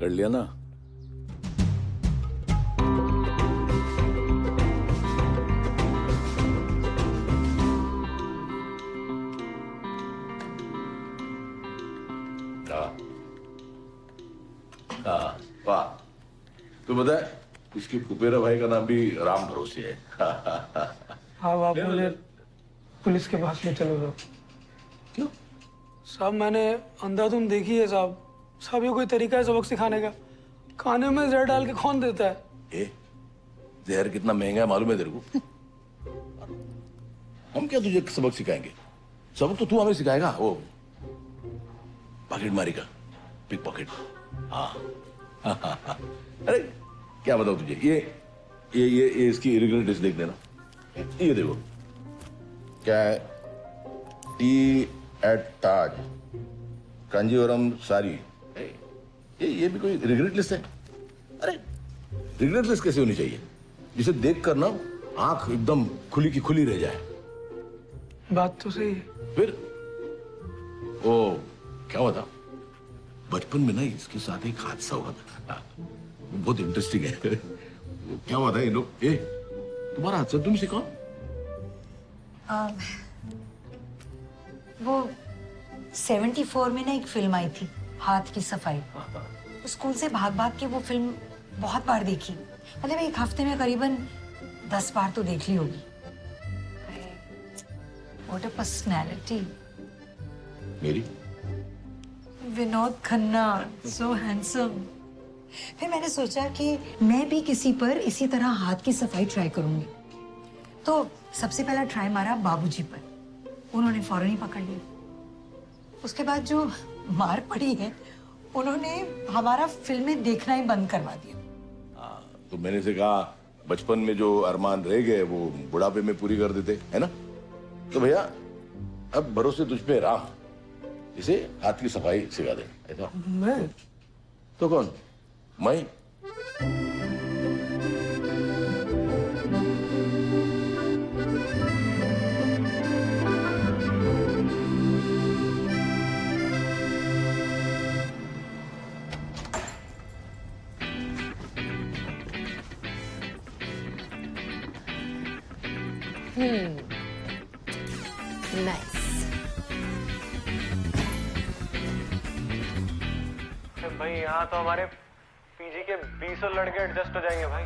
कर लिया ना। वाह, तो बता, इसके फुफेरा भाई का नाम भी राम भरोसे है। हाँ, आप मुझे पुलिस के पास ले चलो साहब। क्यों? साहब मैंने अंधाधुन देखी है साहब। साहब ये कोई तरीका है सबक सिखाने का? खाने में जहर डाल के कौन देता है? जहर कितना महंगा है मालूम है तेरे को? हम क्या तुझे सबक सिखाएंगे? सबक तो तू हमें सिखाएगा। वो पॉकेट मारी का, पिक पॉकेट। हाँ। अरे क्या बताऊं तुझे, ये इसकी इरेगुलर डिश देख लेना। ये देखो क्या है, टी एट ताज कांजीवरम साड़ी। ये भी कोई रिग्रेट लिस्ट है? अरे रिग्रेट लिस्ट कैसे होनी चाहिए, जिसे देख कर ना आंख एकदम खुली की खुली रह जाए। बात तो सही है। फिर वो क्या हुआ था, बचपन में ना इसके साथ एक हादसा हुआ था, बहुत इंटरेस्टिंग है। क्या हुआ था, ये लोग तुम्हारा हादसा तुम सिखाओ। वो 74 में ना एक फिल्म आई थी, हाथ की सफाई। तो स्कूल से भाग भाग के वो फिल्म बहुत बार देखी, मतलब एक हफ्ते में करीबन 10 बार तो देख ली होगी। What a personality. मेरी विनोद खन्ना, सो हैंडसम। फिर मैंने सोचा कि मैं भी किसी पर इसी तरह हाथ की सफाई ट्राई करूंगी। तो सबसे पहला ट्राई मारा बाबूजी पर, उन्होंने फौरन ही पकड़ लिया। उसके बाद जो मार पड़ी है, उन्होंने हमारा फिल्में देखना ही बंद करवा दिया। तो मैंने से कहा बचपन में जो अरमान रह गए वो बुढ़ापे में पूरी कर देते, है ना? तो भैया अब भरोसे तुझ पे राम, इसे हाथ की सफाई सिखा दे। ऐसा मैं तो कौन, मैं? नाइस। भाई यहाँ तो हमारे पीजी के 20 लड़के एडजस्ट हो जाएंगे भाई।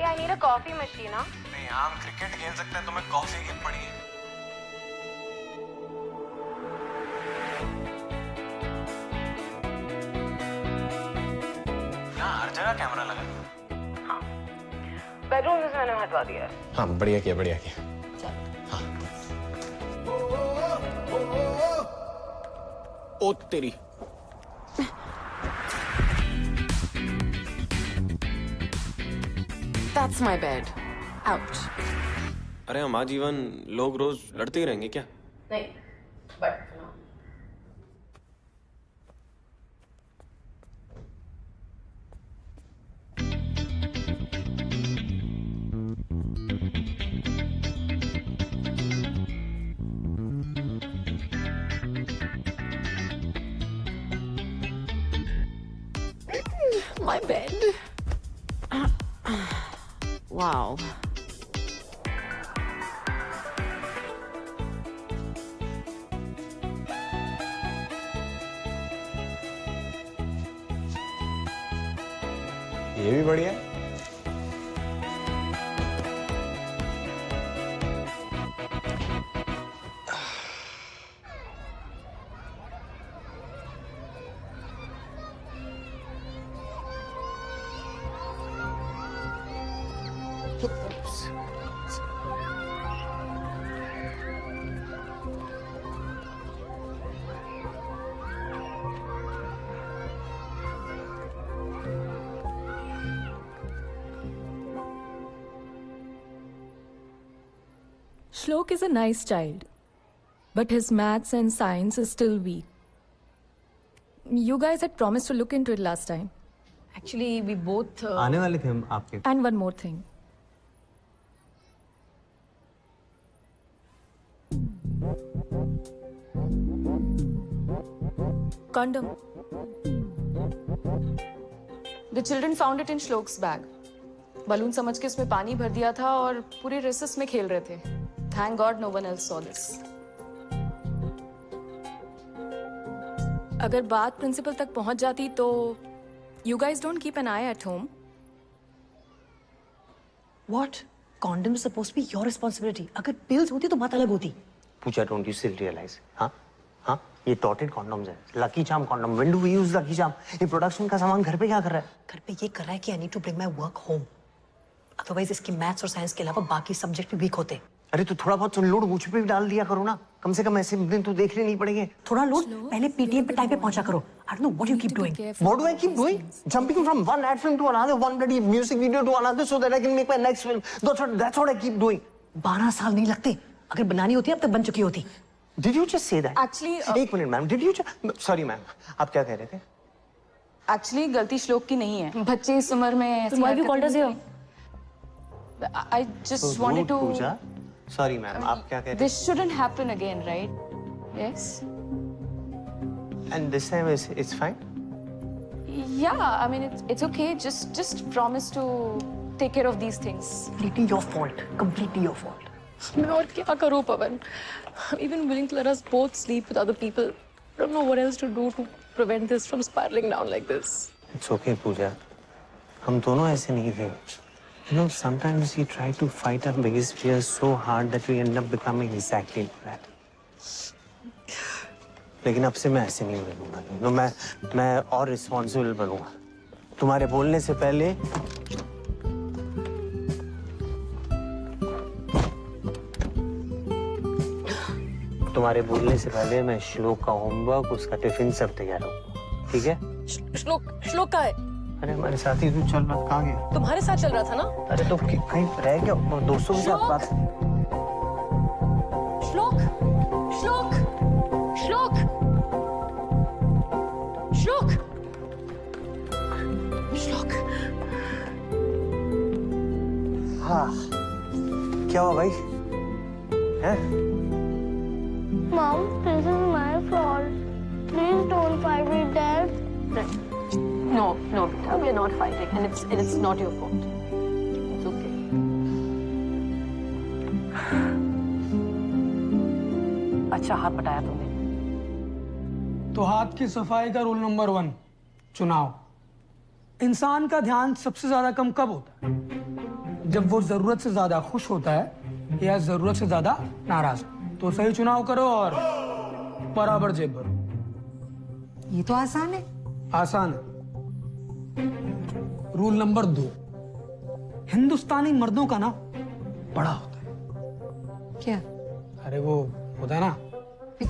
I need a coffee machine, huh? नहीं, हम क्रिकेट खेल सकते हैं, तुम्हें कॉफी की पड़ी है। यहाँ हर जगह कैमरा लगा है। हाँ, बेडरूम से मैंने हटवा दिया है। हाँ, बढ़िया किया, बढ़िया किया। ओ तेरी। That's my bed. Ouch. अरे हम आजीवन लोग रोज लड़ते ही रहेंगे क्या? नहीं, but no. My bed. Wow. ये भी बढ़िया है। Shlok is a nice child, but his maths and science is still weak. You guys had promised to look into it last time. Actually, we both. आने वाले थे हम आपके। And one more thing. Condom. The children found it in Shlok's bag. Balloon समझ के उसमें पानी भर दिया था और पूरे रेसेस में खेल रहे थे. Thank God no one else saw this. अगर बात प्रिंसिपल तक पहुंच जाती तो you guys don't keep an eye at home. What? Condom is supposed to be your responsibility. अगर pills होती तो बात अलग होती. पूजा, don't you still realize? हाँ हाँ, ये डॉटेड कॉन्डम्स है. Lucky charm condom. When do we use lucky charm? ये प्रोडक्शन का सामान घर पे क्या कर रहा है? घर पे ये कर रहा है कि I need to bring my work home. Otherwise इसकी मैथ्स और साइंस के अलावा बाकी सब्जेक्ट भी वीक होते. अरे तो थोड़ा बहुत लोड मुझ पे भी डाल दिया करो ना. कम से कम ऐसे दिन तो देखने नहीं पड़ेंगे. थोड़ा लोड पहले पीटीएम पे टाइम पे पहुंचा करो. I don't know what you keep doing. What do I keep doing? Jumping from one ad film to another, one bloody music video to another, so that I can make my next film. That's what I keep doing. 12 साल नहीं लगते. अगर बनानी होती अब तक बन चुकी होती. Did you just say that? Actually, एक minute ma'am. Did you just? Sorry ma'am. आप क्या कह रहे थे? Actually, गलती श्लोक की नहीं है. बच्चे इस उम्र में ऐसी why have you called us here? I just wanted to. Pooja. Sorry ma'am. आप क्या कह रहे थे? This shouldn't happen again, right? Yes. And this time it's fine. Yeah, I mean it's okay. Just promise to take care of these things. Completely your fault. Completely your fault. मैं और क्या करूँ पवन? I'm even willing to let us both sleep with other people. I don't know what else to do to prevent this from spiraling down like this. It's okay पूजा. हम दोनों ऐसे नहीं थे. You know, sometimes we try to fight our biggest fears so hard that we end up becoming exactly like that. लेकिन अब से मैं ऐसे नहीं बनूंगा. No, मैं और रिस्पॉन्सिबल बनूंगा. तुम्हारे बोलने से पहले मैं श्लोक का होमवर्क, उसका टिफिन सब तैयार रखूंगा. ठीक है? श्लोक का है. अरे हमारे साथ ही तो चल रहा. कहाँ गया? तुम्हारे साथ चल रहा था ना? अरे तो कहीं रह गया और दोस्तों के साथ बात. श्लोक हाँ. क्या हुआ भाई? हैं? Mom, this is my fault. Please don't fight with Dad. No, beta, we are not fighting, and it's not your fault. It's okay. अच्छा हाथ बटाया तुमने. तो हाथ की सफाई का रूल नंबर 1 चुनाव. इंसान का ध्यान सबसे ज्यादा कम कब होता है? जब वो जरूरत से ज्यादा खुश होता है या जरूरत से ज्यादा नाराज. तो सही चुनाव करो और बराबर जेब भरो. ये तो आसान है. आसान है. रूल नंबर 2, हिंदुस्तानी मर्दों का ना बड़ा होता है. क्या? अरे वो होता है ना.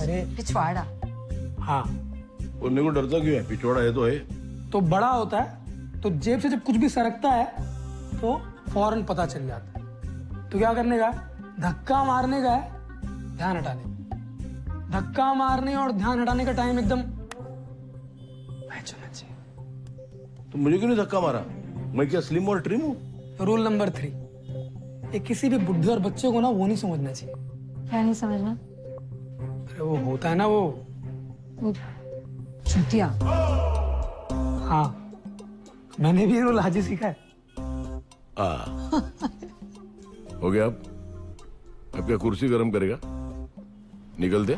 अरे पिछवाड़ा. हाँ. बोलने को डरता क्यों है? पिछवाड़ा है तो है. तो बड़ा होता है तो जेब से जब कुछ भी सरकता है तो फौरन पता चल जाता है. तो क्या करने का? धक्का मारने का है, ध्यान हटाने. धक्का मारने और ध्यान हटाने का टाइम एकदम मैच होना चाहिए. तो मुझे क्यों नहीं धक्का मारा? मैं क्या स्लिम और ट्रिम हूँ? रूल नंबर 3, ये किसी भी बुढ़े और बच्चे को ना वो नहीं समझना चाहिए. क्या नहीं समझना? अरे वो होता है ना वो चूतिया. हाँ, मैंने भी रूल आज ही सीखा है. हो गया. अब क्या कुर्सी गरम करेगा? निकलते.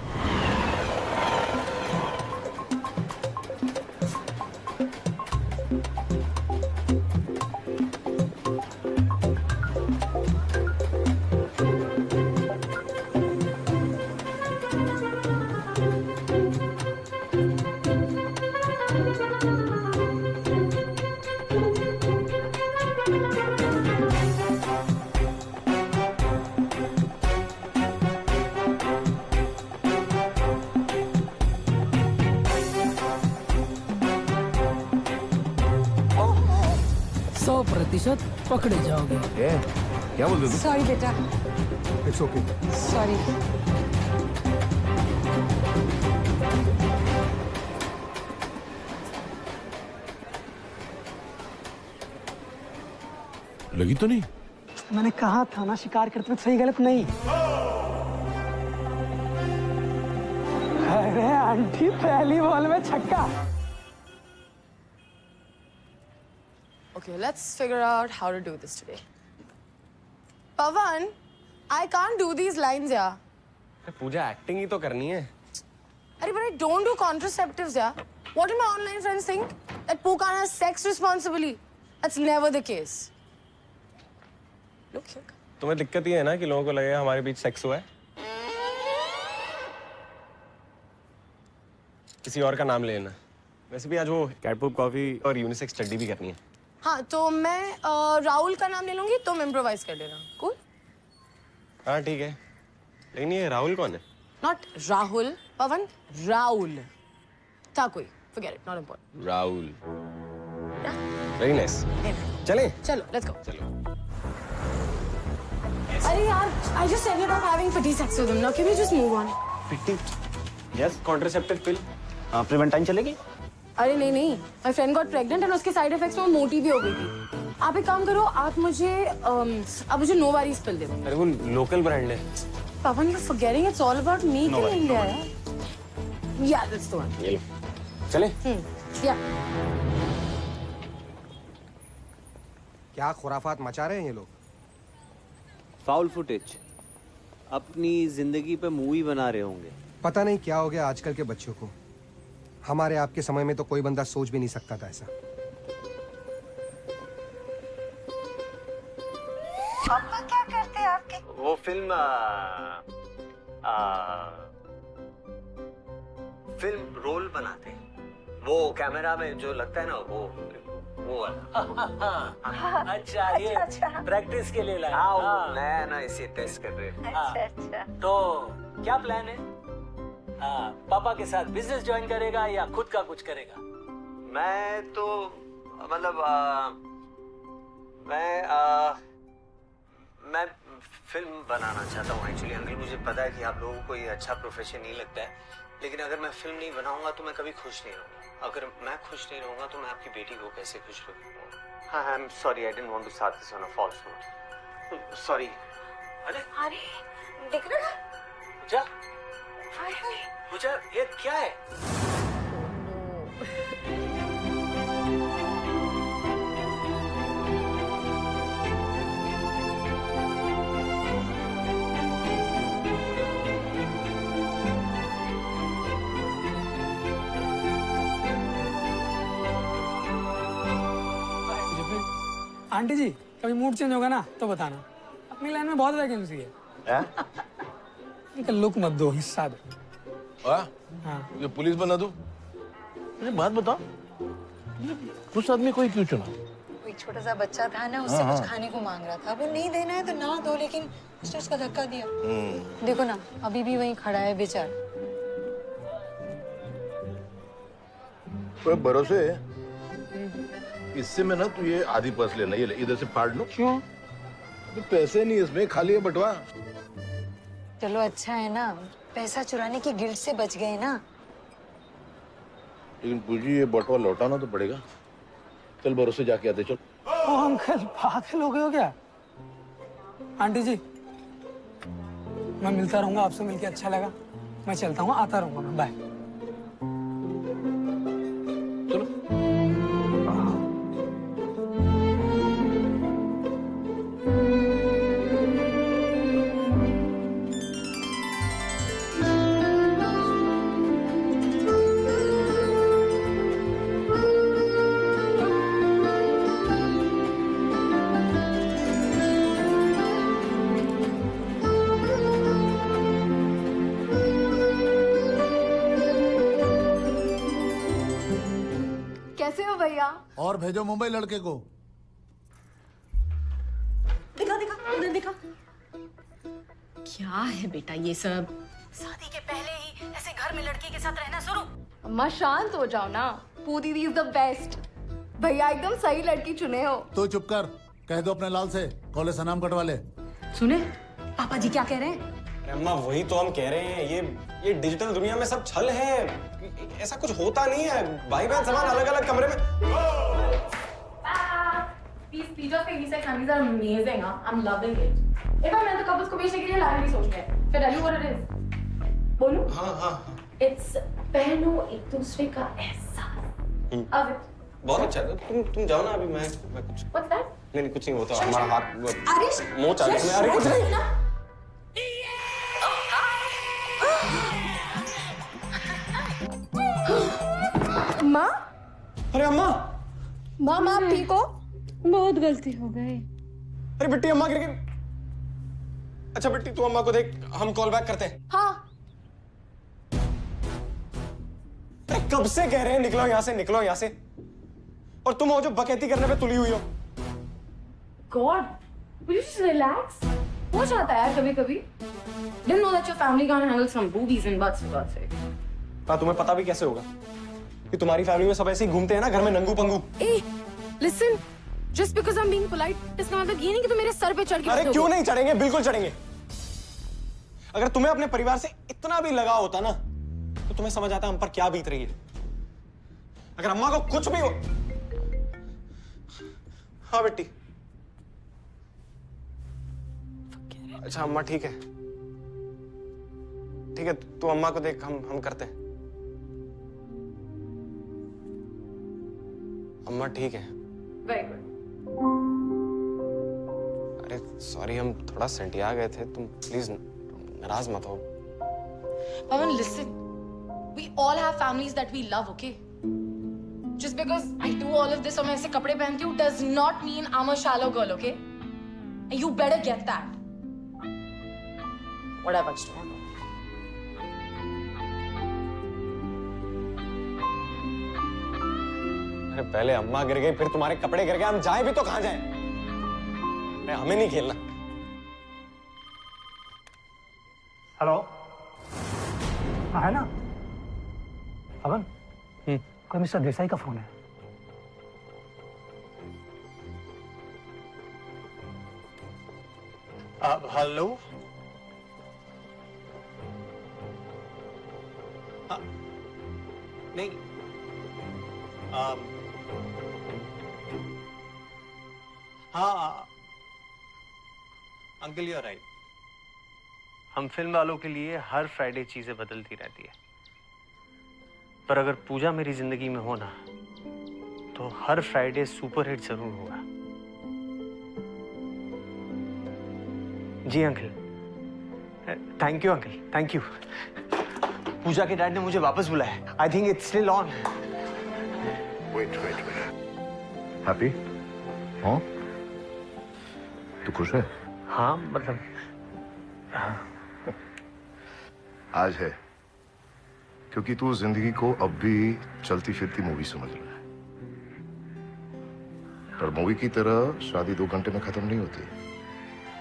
पकड़े जाओगे. क्या बोलते थे? सॉरी बेटा. It's okay. सॉरी. लगी तो नहीं? मैंने कहा था ना शिकार करते वक्त सही गलत नहीं. अरे आंटी पहली बॉल में छक्का। Okay, let's figure out how to do this today. Pavan, I can't do these lines, yeah. Pooja acting ही तो करनी है। Arey, but I don't do contraceptives, yeah. What will my online friends think? That Pooh can't have sex responsibly. That's never the case. Look here. तुम्हें दिक्कत ये है ना कि लोगों को लगेगा हमारे बीच सेक्स हुआ है। किसी और का नाम लेना। वैसे भी आज वो कैटपूप कॉफी और यूनिसेक्स स्टडी भी करनी है। हाँ, तो मैं राहुल का नाम ले लूंगी, तुम इम्प्रोवाइज कर लेना। Cool? हाँ ठीक है। लेकिन ये राहुल कौन है? Not Rahul, Pavan, Raul. था कोई, forget it, not important. Rahul. Very nice. चलें? चलो, let's go. चलो। अरे यार, I just ended up having petty sex with him. Now can we just move on? Yes, contraceptive pill. प्रिवेंटाइन चलेगी? अरे नहीं, my friend got pregnant and उसके side effects में वो मोटी भी हो गई थी। आप एक काम करो, आप मुझे नोवारीज पिल दे दो। अरे वो लोकल ब्रांड है। Pavan, you're forgetting it's all about me in India. Yeah, that's the one. ये लो। चले? Yeah. क्या खुराफात मचा रहे हैं ये लोग? फाउल फुटेज अपनी जिंदगी पे मूवी बना रहे होंगे। पता नहीं क्या हो गया आजकल के बच्चों को। हमारे आपके समय में तो कोई बंदा सोच भी नहीं सकता था ऐसा। पापा क्या करते हैं आपके? वो फिल्म रोल बनाते हैं। वो कैमरा में जो लगता है ना वो वाला। अच्छा, ये प्रैक्टिस के लिए लाया। हाँ, नया ना इसे टेस्ट कर रहे हैं। अच्छा। तो क्या प्लान है? पापा के साथ बिजनेस ज्वाइन करेगा या खुद का कुछ करेगा? मैं तो मतलब मैं फिल्म बनाना चाहता हूँ एक्चुअली। अंकल, मुझे पता है कि आप लोगों को ये अच्छा प्रोफेशन नहीं लगता है, लेकिन अगर मैं फिल्म नहीं बनाऊंगा तो मैं कभी खुश नहीं रहूंगा। अगर मैं खुश नहीं रहूंगा तो मैं आपकी बेटी को कैसे खुश रखूंगा? हाँ, I am sorry, I didn't want to start this on a false note. Sorry. अरे देख रहा है? पूजा, पूजा, ये क्या है? आंटी जी, कभी मूड चेंज होगा ना तो बताना। अपनी लाइन में बहुत वैकेंसी है। इनका लुक मत दो, हिस्सा दो। हाँ, ये पुलिस बना दो। मुझे बात बताओ, उस आदमी कोई क्यों चुना? कोई छोटा सा बच्चा था ना, उससे कुछ खाने को मांग रहा था। वो नहीं देना है तो ना दो, लेकिन उसने उसका धक्का दिया। देखो ना, अभी भी वहीं खड़ा है बेचारा। भरोसे इससे में ना तू ये आधी पर्स लेना, ये ले, इधर से फाड़ लो। क्यों? तो पैसे नहीं इसमें, खाली है बटवा। चलो अच्छा है ना, पैसा चुराने की गिल्ट से बच गए ना। लेकिन पूजी, ये बटवा लौटाना तो पड़ेगा। चल भरोसे जाके आते, चल। ओ अंकल, पागल हो गए हो क्या? आंटी जी, मैं मिलता रहूंगा आपसे, मिलके अच्छा लगा। मैं चलता हूँ, आता रहूंगा मैं। बाय। चलो। कैसे हो भैया? और भेजो मुंबई लड़के को। दिखा दिखा, उधर दिखा। क्या है बेटा ये सब? शादी के पहले ही ऐसे घर में लड़की के साथ रहना शुरू? अम्मा शांत हो जाओ ना। पू दीदी इज द बेस्ट। भैया एकदम सही लड़की चुने हो। तो चुप कर, कह दो अपने लाल से कॉलेज से नाम कटवा ले। सुने पापा जी क्या कह रहे हैं? अम्मा वही तो हम कह रहे हैं, ये डिजिटल दुनिया में सब छल है। ऐसा कुछ होता नहीं है। भाई बहन समान अलग अलग कमरे में। These features के unisex undies are amazing, I'm loving it. एक बार मैंने तो कपल्स को बेचने के लिए लाने भी सोच लिया। फिर tell you what it is. बोलूं? हाँ हाँ। It's बहनों एक दूसरे का एहसास. अब बहुत अच्छा है. तुम जाओ ना अभी, मैं कुछ. What's that? नहीं कुछ नहीं होता. हमारा हाथ अरे मोच आ गया. अरे कुछ नहीं. माँ? अरे अम्मा. माँ आप ठीक हो? बहुत गलती हो गई. अरे बिट्टी अम्मा गिर गई. अच्छा बिट्टी तू अम्मा को देख, हम कॉल बैक करते हैं. हाँ. अरे कब से कह रहे हैं निकलो यहाँ से, निकलो यहाँ से. और तुम हो जो बकैती करने पे तुली हुई हो. God, will you just relax? हो जाता है यार कभी-कभी. Didn't know that your family can't handle some boobies and butts for God's sake. हाँ तुम्हें पता भी कैसे होगा कि तुम्हारी फैमिली में सब ऐसे ही घूमते हैं ना घर में नंगू पंगू. Hey, listen. Just because I'm being polite, इसका मतलब ये नहीं कि तुम मेरे सर पे चढ़ के. अरे क्यों नहीं चढ़ेंगे, बिल्कुल चढ़ेंगे. अगर तुम्हें अपने परिवार से इतना भी लगाव होता ना तो तुम्हें समझ आता हम पर क्या बीत रही है. अगर अम्मा को कुछ भी हो. हाँ बेटी. अच्छा अम्मा ठीक है, ठीक है. तू अम्मा को देख, हम करते हैं. अम्मा ठीक है. Very good. अरे सॉरी, हम थोड़ा सटिया गए थे. तुम प्लीज नाराज मत हो. Pawan, listen. We all have families that we love, okay? Just because I do all of this और मैं ऐसे कपड़े पहनती हूँ does not mean I'm a shallow girl, okay? And you better get that. Whatever, just don't. अरे पहले अम्मा गिर गई, फिर तुम्हारे कपड़े गिर गए. हम जाए भी तो कहाँ जाए? अरे हमें नहीं खेलना. हेलो. हाँ है ना पवन? कोई मिस्टर देसाई का फोन है. हेलो. नहीं. हाँ अंकल यू आर राइट. हम फिल्म वालों के लिए हर फ्राइडे चीजें बदलती रहती है, पर अगर पूजा मेरी जिंदगी में हो ना तो हर फ्राइडे सुपर हिट जरूर होगा. जी uncle. Thank you uncle, thank you. Pooja के डैड ने मुझे वापस बुलाया. I think it's still on. Wait. Happy? हाँ? तू खुश है? हाँ मतलब आज है क्योंकि तू जिंदगी को अब भी चलती फिरती मूवी समझ रहा है. पर मूवी की तरह शादी 2 घंटे में खत्म नहीं होती,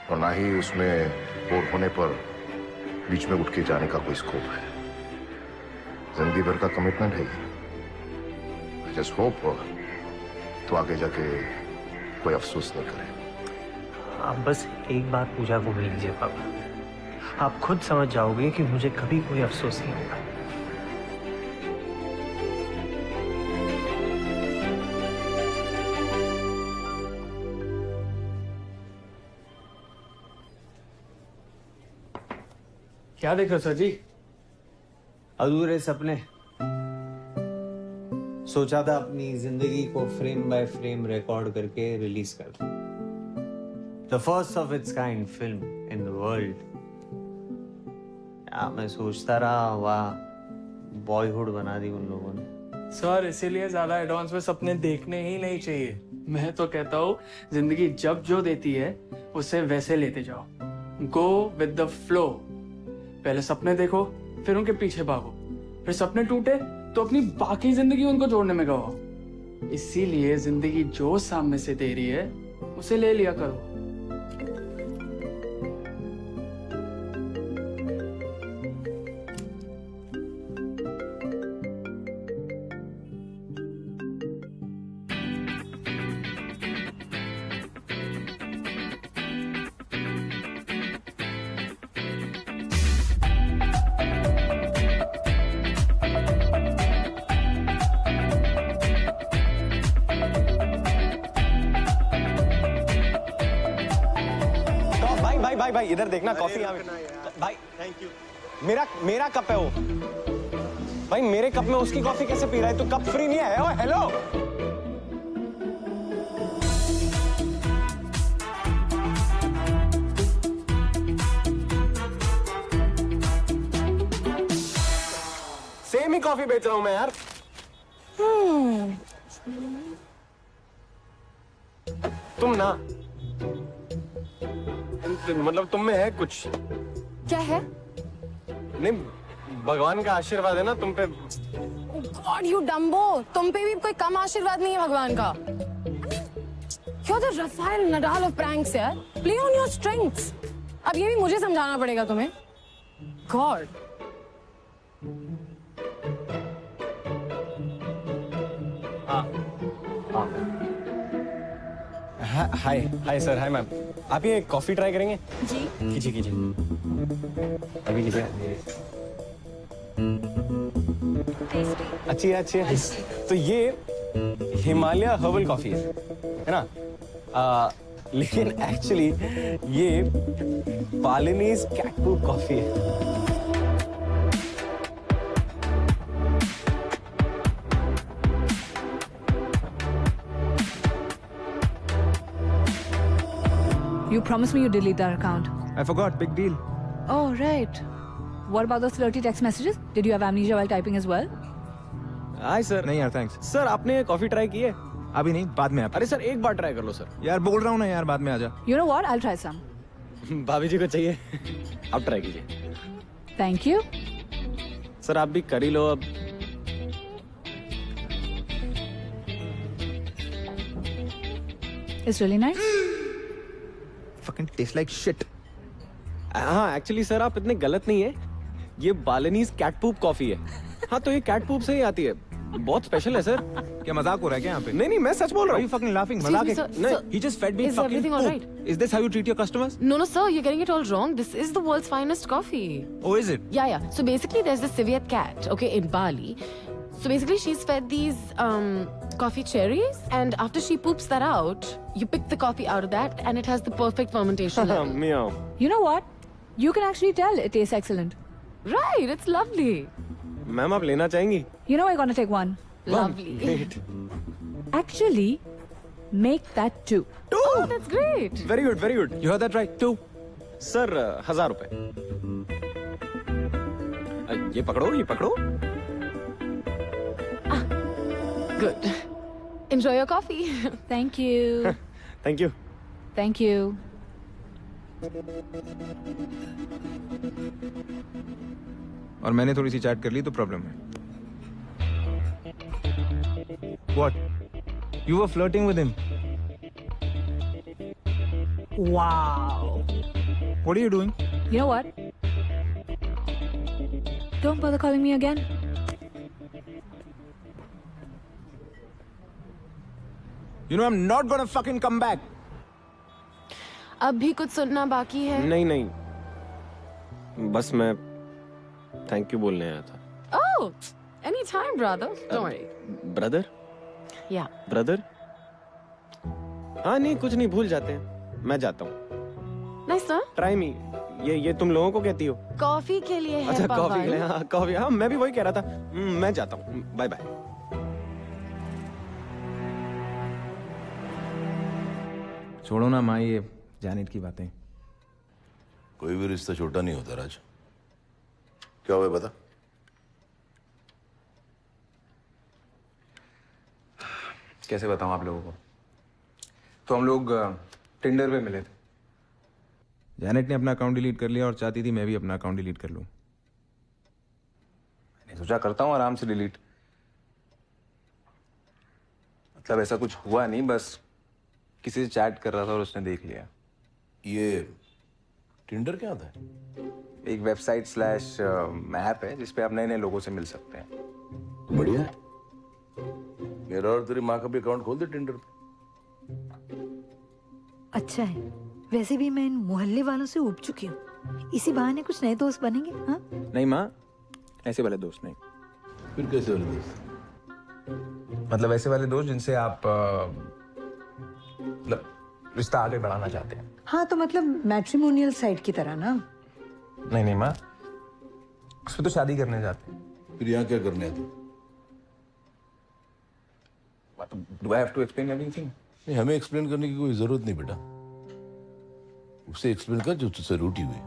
और ना ही उसमें बोर होने पर बीच में उठ के जाने का कोई स्कोप है. जिंदगी भर का कमिटमेंट है ये. जस्ट होप तो आगे जाके कोई अफसोस नहीं करे. आप बस एक बार पूजा को मिल लीजिए पापा. आप खुद समझ जाओगे कि मुझे कभी कोई अफसोस नहीं होगा. क्या देख रहे हो सर जी? अधूरे सपने. सोचा था अपनी जिंदगी को फ्रेम बाय फ्रेम रिकॉर्ड करके रिलीज कर दूं. The first of its kind film in the world. मैं सोचता रहा, वाह बॉयहुड बना दी उन लोगों ने. सर इसीलिए ज्यादा एडवांस में सपने देखने ही नहीं चाहिए. मैं तो कहता हूँ जिंदगी जब जो देती है उसे वैसे लेते जाओ. Go with the flow. पहले सपने देखो, फिर उनके पीछे भागो. फिर सपने टूटे तो अपनी बाकी जिंदगी उनको जोड़ने में गवाओ. इसीलिए जिंदगी जो सामने से दे रही है उसे ले लिया करो. भाई इधर देखना, कॉफी यहाँ. भाई थैंक यू. मेरा कप है वो. भाई मेरे कप में उसकी कॉफी कैसे पी रहा है? तू कप फ्री नहीं है? ओए हेलो। सेम ही कॉफी बेच रहा हूं मैं यार। तुम ना मतलब तुम में है कुछ। क्या है? नहीं, भगवान का आशीर्वाद है ना तुम पे। गॉड यू डम्बो, तुम पे भी कोई कम आशीर्वाद नहीं है भगवान का। You're the Rafael Nadal of pranks यार। Play on your strengths। अब ये भी मुझे समझाना पड़ेगा तुम्हें। God। हाय हाय सर, हाय मैम। आप ये कॉफी ट्राई करेंगे? जी। कीजिए कीजिए, अभी कीजिए। अच्छी है, अच्छी है। तो ये हिमालय हर्बल कॉफी है ना? लेकिन एक्चुअली ये बालिनीज कैट फूड कॉफी है। You promised me you'd delete our account. I forgot. Big deal. Oh, right. What about those flirty text messages? Did you have amnesia while typing as well? Hi sir. नहीं यार, thanks. Sir आपने coffee try की है? अभी नहीं, बाद में। आप अरे सर एक बार ट्राई कर लो सर। यार बोल रहा हूँ ना यार, बाद में आजा। You know what? I'll try some. भाभी जी को चाहिए, आप ट्राई कीजिए। Thank you. सर आप भी कर ही लो अब। It's really nice. Fucking tastes like shit. हाँ एक्चुअली सर आप इतने गलत नहीं है, ये बालिनीज कैट पूप कॉफी है। हाँ तो ये कैट पूप से ही आती है, बहुत स्पेशल है सर। क्या मजाक हो रहा है क्या यहाँ पे? नहीं नहीं मैं सच बोल रहा हूँ। Are you fucking laughing? मजाक है? नहीं, he just fed me Is fucking everything all poop. right? Is this how you treat your customers? No, no, sir, you're getting it all wrong. This is the world's finest coffee. Oh, is it? Yeah, yeah. So basically, there's this civet cat, okay, in Bali. So basically, she's fed these coffee cherries, and after she poops that out, you pick the coffee out of that, and it has the perfect fermentation level. Meow. You know what? You can actually tell it tastes excellent. Right, it's lovely. Ma'am आप लेना चाहेंगी? You know I'm gonna take one. Lovely. Great. Actually, make that two. Two. Oh, that's great. Very good, very good. You heard that right? Two. Sir 1000 रुपए। ये पकड़ो, ये पकड़ो। Good. Enjoy your coffee. Thank you. Thank you. Thank you. और मैंने थोड़ी सी chat कर ली तो प्रॉब्लम है। What? You were flirting with him. Wow. What are you doing? You know what? Don't bother calling me again. You know I'm not gonna fucking come back. अब भी कुछ सुनना बाकी है? नहीं नहीं, बस मैं थैंक यू बोलने आया था। Oh, anytime, brother. Don't worry. Brother? Yeah. Brother? हाँ नहीं कुछ नहीं, भूल जाते हैं। मैं जाता हूँ। Nice, huh? Try me. ये तुम लोगों को कहती हो? कॉफी के लिए है। अच्छा कॉफी के लिए, पापा। हाँ कॉफी, हाँ मैं भी वही कह रहा था। मैं जाता हूँ, बाय बाय। छोड़ो ना माँ ये जानेट की बातें। कोई भी रिश्ता छोटा नहीं होता राज। क्या हुआ बता? कैसे बताऊं आप लोगों को? तो हम लोग टिंडर पे मिले थे। जैनेट ने अपना अकाउंट डिलीट कर लिया और चाहती थी मैं भी अपना अकाउंट डिलीट कर लूं। मैंने सोचा करता हूं आराम से डिलीट। मतलब ऐसा कुछ हुआ नहीं, बस किसी से चैट कर रहा था और उसने देख लिया। ये टिंडर क्या था? एक वेबसाइट स्लैश ऐप है जिसपे आप नए नए लोगों से मिल सकते हैं। बढ़िया है। मेरा और तेरी माँ का भी अकाउंट खोल दे टिंडर पे। अच्छा है, वैसे भी मैं इन मोहल्ले वालों से उब चुकी हूँ। इसी बहाने कुछ नए दोस्त बनेंगे। हाँ नहीं माँ, ऐसे वाले दोस्त नहीं। फिर कैसे वाले दोस्त? मतलब ऐसे वाले दोस्त जिनसे आप मतलब रिश्ता आगे बढ़ाना चाहते हैं। हाँ, तो मतलब मैट्रिमोनियल साइट की तरह ना। नहीं नहीं माँ, उसमें तो शादी करने जाते हैं। फिर यहाँ क्या करने आते? Do I have to explain everything? नहीं, हमें एक्सप्लेन करने की कोई जरूरत नहीं बेटा। उसे एक्सप्लेन कर जो तुझसे रूठी हुई।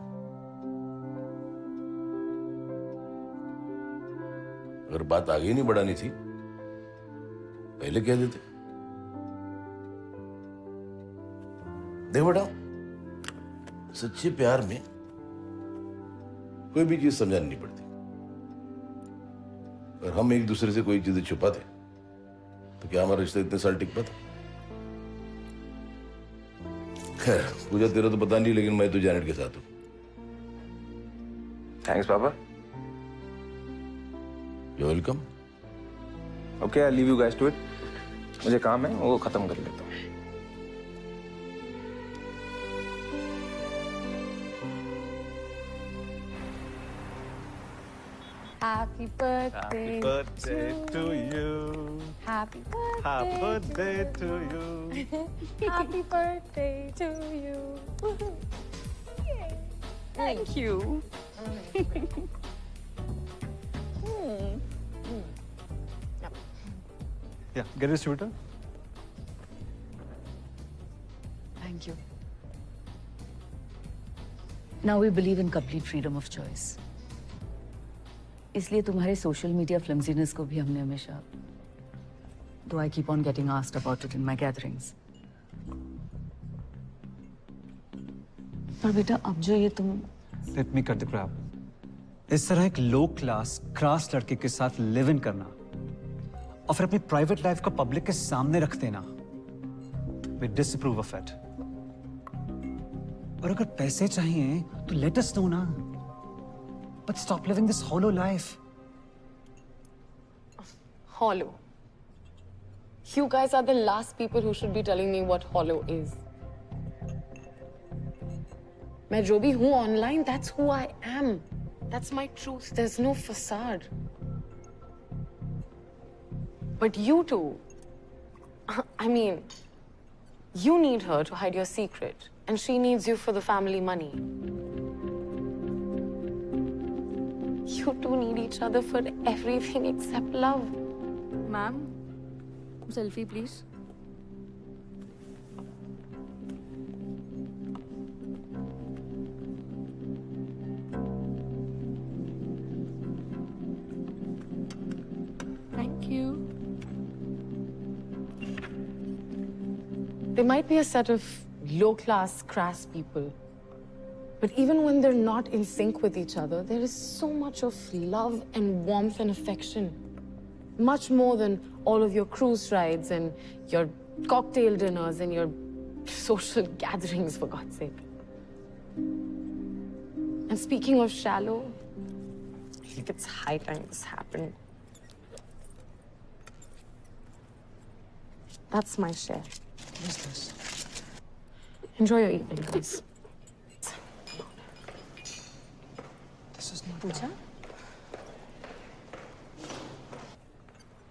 अगर बात आगे नहीं बढ़ानी थी पहले कह देते। देख बेटा, सच्चे प्यार में कोई भी चीज समझानी नहीं पड़ती। और हम एक दूसरे से कोई चीजें छुपाते तो क्या हमारा रिश्ता इतने साल टिक पाता? खैर, पूजा तेरा तो पता नहीं, लेकिन मैं तो जैनेट के साथ हूं। थैंक्स पापा। You're welcome. Okay, I'll leave you guys to it. मुझे काम है, वो खत्म कर लेता हूँ। Happy birthday, to you. Happy birthday, Happy birthday to you. Happy birthday to you. Thank you. Yeah, get a distributor. Thank you. Now we believe in complete freedom of choice. इसलिए तुम्हारे सोशल मीडिया फ्लमजीनेस को भी हमने हमेशा, though I keep on getting asked about it in my gatherings. पर बेटा अब जो ये तुम Let me cut the crap. इस तरह एक लो क्लास क्रास लड़के के साथ लिव इन करना और फिर अपनी प्राइवेट लाइफ को पब्लिक के सामने रख देना, we disapprove of it. और अगर पैसे चाहिए तो let us know ना, but stop living this hollow life. Hollow. You guys are the last people who should be telling me what hollow is. मैं जो भी हूँ online, that's who I am. That's my truth. There's no facade. But you two, I mean, you need her to hide your secret, and she needs you for the family money. You two need each other for everything except love. Ma'am, selfie please. Thank you. They might be a set of low-class, crass people. But even when they're not in sync with each other, there is so much of love and warmth and affection. Much more than all of your cruise rides and your cocktail dinners and your social gatherings, for God's sake. And speaking of shallow, I think it's high time this happened. That's my share. What is this? Enjoy your evening, guys. This is not Pooja?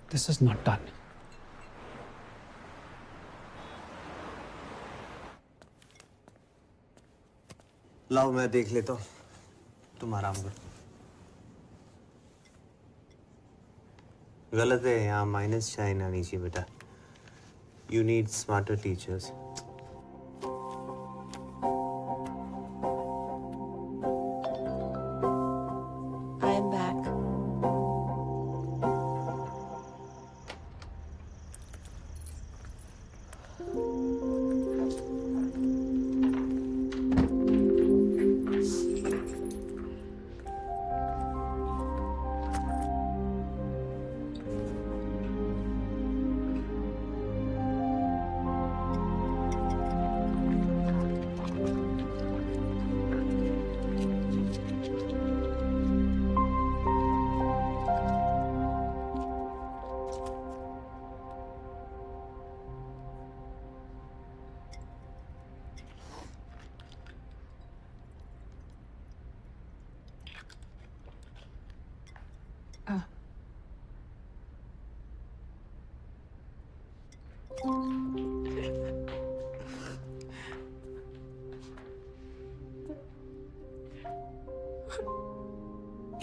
This is not done. लाओ मैं देख लेता हूँ, तुम आराम करो। गलत है, यहाँ माइनस साइन आनी चाहिए बेटा। You need smarter teachers. I am back.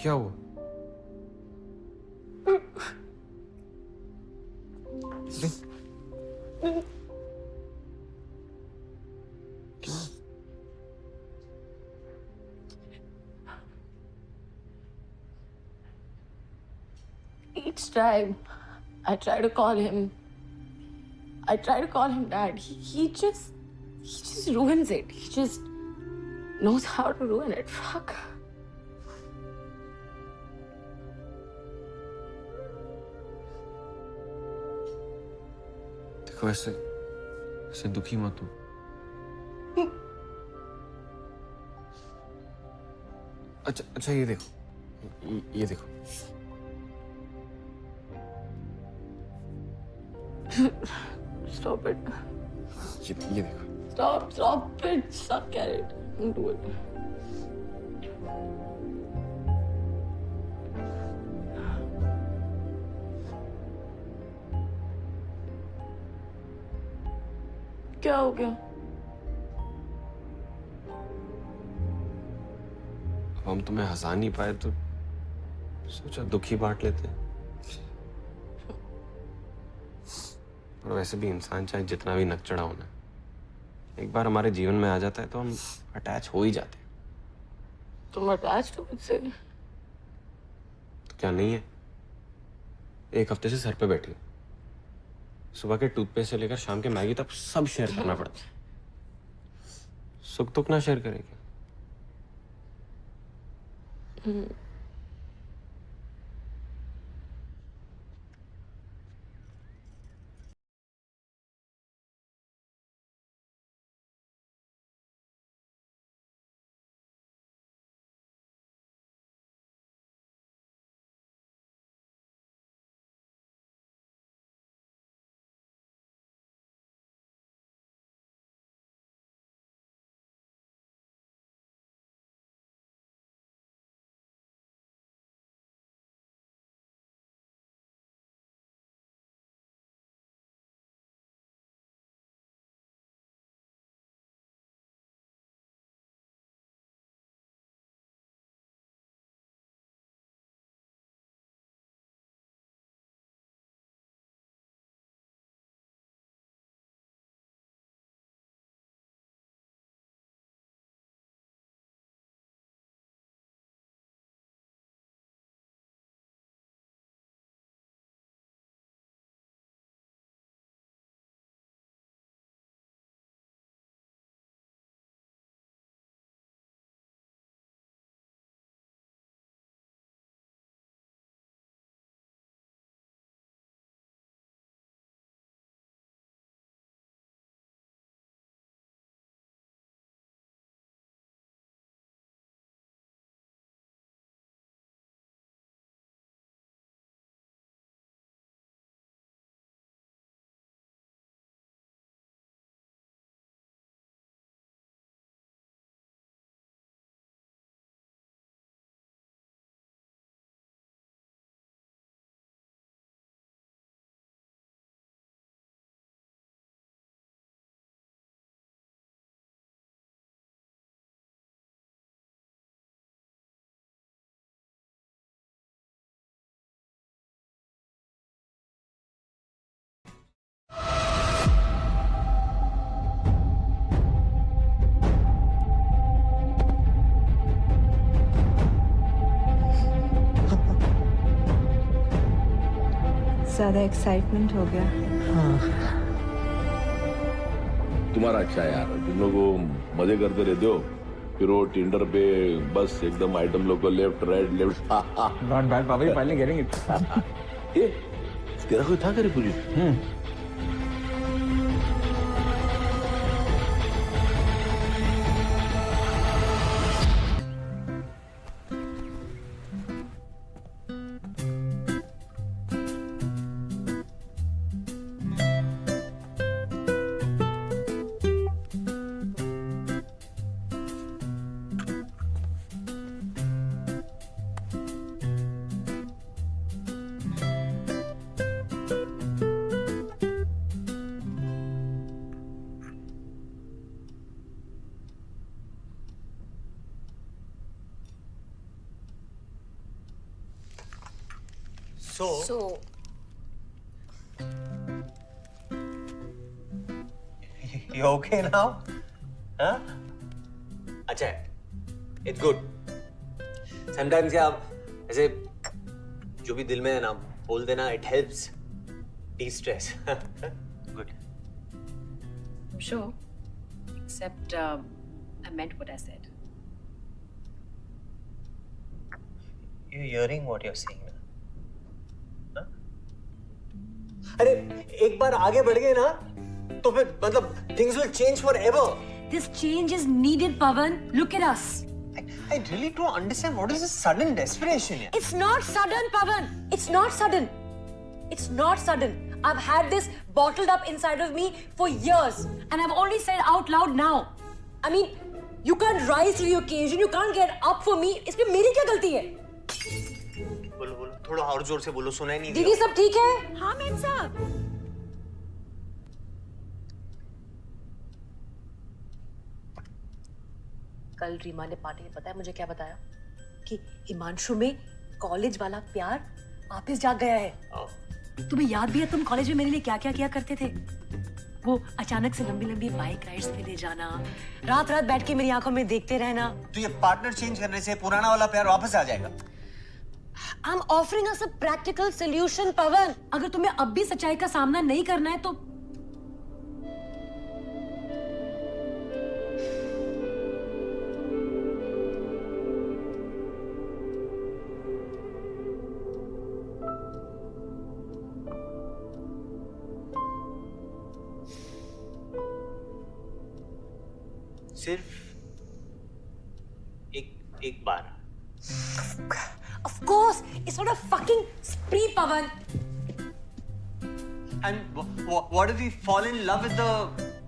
क्या हुआ? Each time I try to call him dad. He just ruins it. He just knows how to ruin it. Fuck. देखो ऐसे दुखी मत हो। अच्छा ये देखो, ये देखो। Stop it. ये देखो। Stop it. Suck at it. Don't do it. क्या हो गया? हम तुम्हें हंसा नहीं पाए तो सोचा दुखी बांट लेते हैं। और वैसे भी इंसान चाहे जितना भी नकचड़ा होना, एक बार हमारे जीवन में आ जाता है तो हम अटैच हो ही जाते हैं। तुम अटैच हो मुझसे? तो क्या नहीं है? एक हफ्ते से सर पे बैठी हूँ। सुबह के टूथपेस्ट से लेकर शाम के मैगी तक सब शेयर करना पड़ता है। सुख दुख ना शेयर करेगी? ज्यादा एक्साइटमेंट हो गया। हाँ। तुम्हारा अच्छा है यार, तुम लोग मजे करते रहते हो, फिर वो टिंडर पे बस एकदम आइटम लोग को left right left. Not bad पापा, यू फाइनली गेटिंग इट। ये तेरा कोई था करे पूरी? So You okay now? Huh? अच्छा है. It's good. Sometimes क्या ऐसे जो भी दिल में है ना बोल देना. It helps de-stress. Good. I'm sure. Except I meant what I said. You're hearing what you're saying now. Huh? अरे एक बार आगे बढ़ गए ना तो फिर मतलब things will change forever. This change is needed, Pawan. Look at us. I really don't understand what is this sudden desperation here. It's not sudden, Pawan. It's not sudden. It's not sudden. I've had this bottled up inside of me for years, and I've only said out loud now. I mean, you can't rise to the occasion. You can't get up for me. इसमें मेरी क्या गलती है? बोलो बोलो थोड़ा और जोर से बोलो सुनाई नहीं दिया. दीदी सब ठीक है? हाँ मेम साहब. कल रीमा ने पार्टी में पता है मुझे क्या बताया कि हिमांशु में कॉलेज वाला प्यार वापस जाग गया है. तुम्हें याद भी है तुम कॉलेज में मेरे लिए क्या क्या किया करते थे? वो अचानक से लंबी लंबी बाइक राइड्स पे ले जाना, रात रात बैठ के मेरी आंखों में देखते रहना. तो ये पार्टनर चेंज करने से पुराना वाला प्यार वापस आ जाएगा. I'm offering us a practical solution, पवन. अगर तुम्हें अब भी सच्चाई का सामना नहीं करना है तो सिर्फ एक बार. Of course, it's not a fucking spree, Pawan. And what if we fall in love with the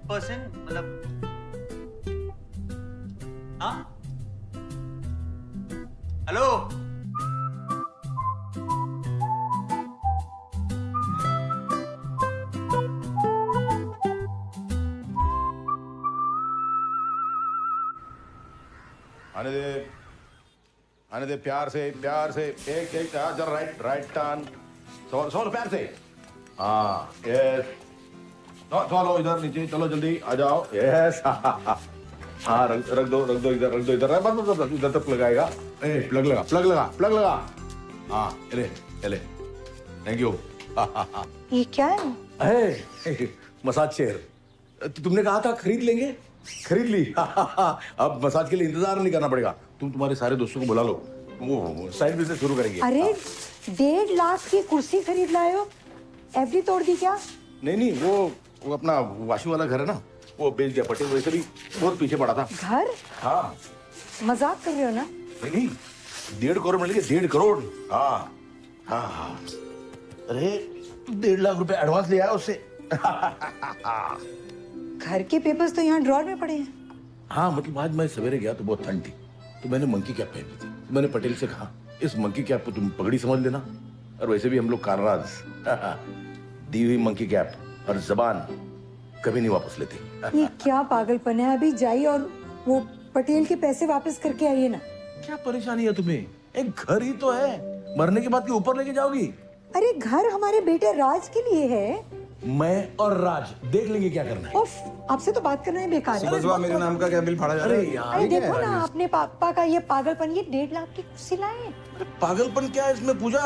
person? मतलब, हाँ? Hello? आने दे प्यार से एक जरा राइट टर्न. सवाल प्यार से. हाँ यस. चलो इधर नीचे चलो जल्दी आ जाओ. यस. हाँ रख दो इधर बस इधर तक लगाएगा. प्लग लगा. हाँ ले थैंक यू. ये क्या है? Massage chair. तुमने कहा था खरीद लेंगे, खरीद ली. अब मसाज के लिए इंतजार नहीं करना पड़ेगा. तुम तुम्हारे सारे दोस्तों को बुला लो, वो साइड बिजनेस शुरू करेंगे. अरे 1.5 लाख की कुर्सी खरीद लाए हो, एफडी तोड़ दी क्या? नहीं वो अपना वाशू वाला घर है ना, वो बेच दिया. पटेल वैसे भी बहुत पीछे पड़ा था. घर? हाँ. मजाक कर रहे हो ना? नहीं 1.5 करोड़ मिल गए. 1.5 करोड़. हाँ. अरे 1.5 लाख रुपए एडवांस लिया है उससे. घर के पेपर्स तो यहाँ ड्रॉर में पड़े हैं. हाँ मतलब आज मैं सवेरे गया तो बहुत ठंड थी, तो मैंने मंकी कैप पहनी थी. मैंने पटेल से कहा इस मंकी कैप को तुम पगड़ी समझ लेना, और वैसे भी हम लोग कारनाज. दी हुई मंकी कैप और जबान कभी नहीं वापस लेते. ये क्या पागलपन है? अभी जाइए और वो पटेल के पैसे वापस करके आइए ना. क्या परेशानी है तुम्हें? एक घर ही तो है, मरने के बाद के ऊपर लेके जाओगी? अरे घर हमारे बेटे राज के लिए है. मैं और राज देख लेंगे क्या करना है. उफ, आपसे तो बात करना ही बेकार है. सुबह मेरे नाम का क्या बिल फाड़ा जा रहा है? अरे देखो ना अपने पापा का ये पागलपन. ये 1.5 लाख की कुर्सी लाए. पागलपन क्या है इसमें पूजा?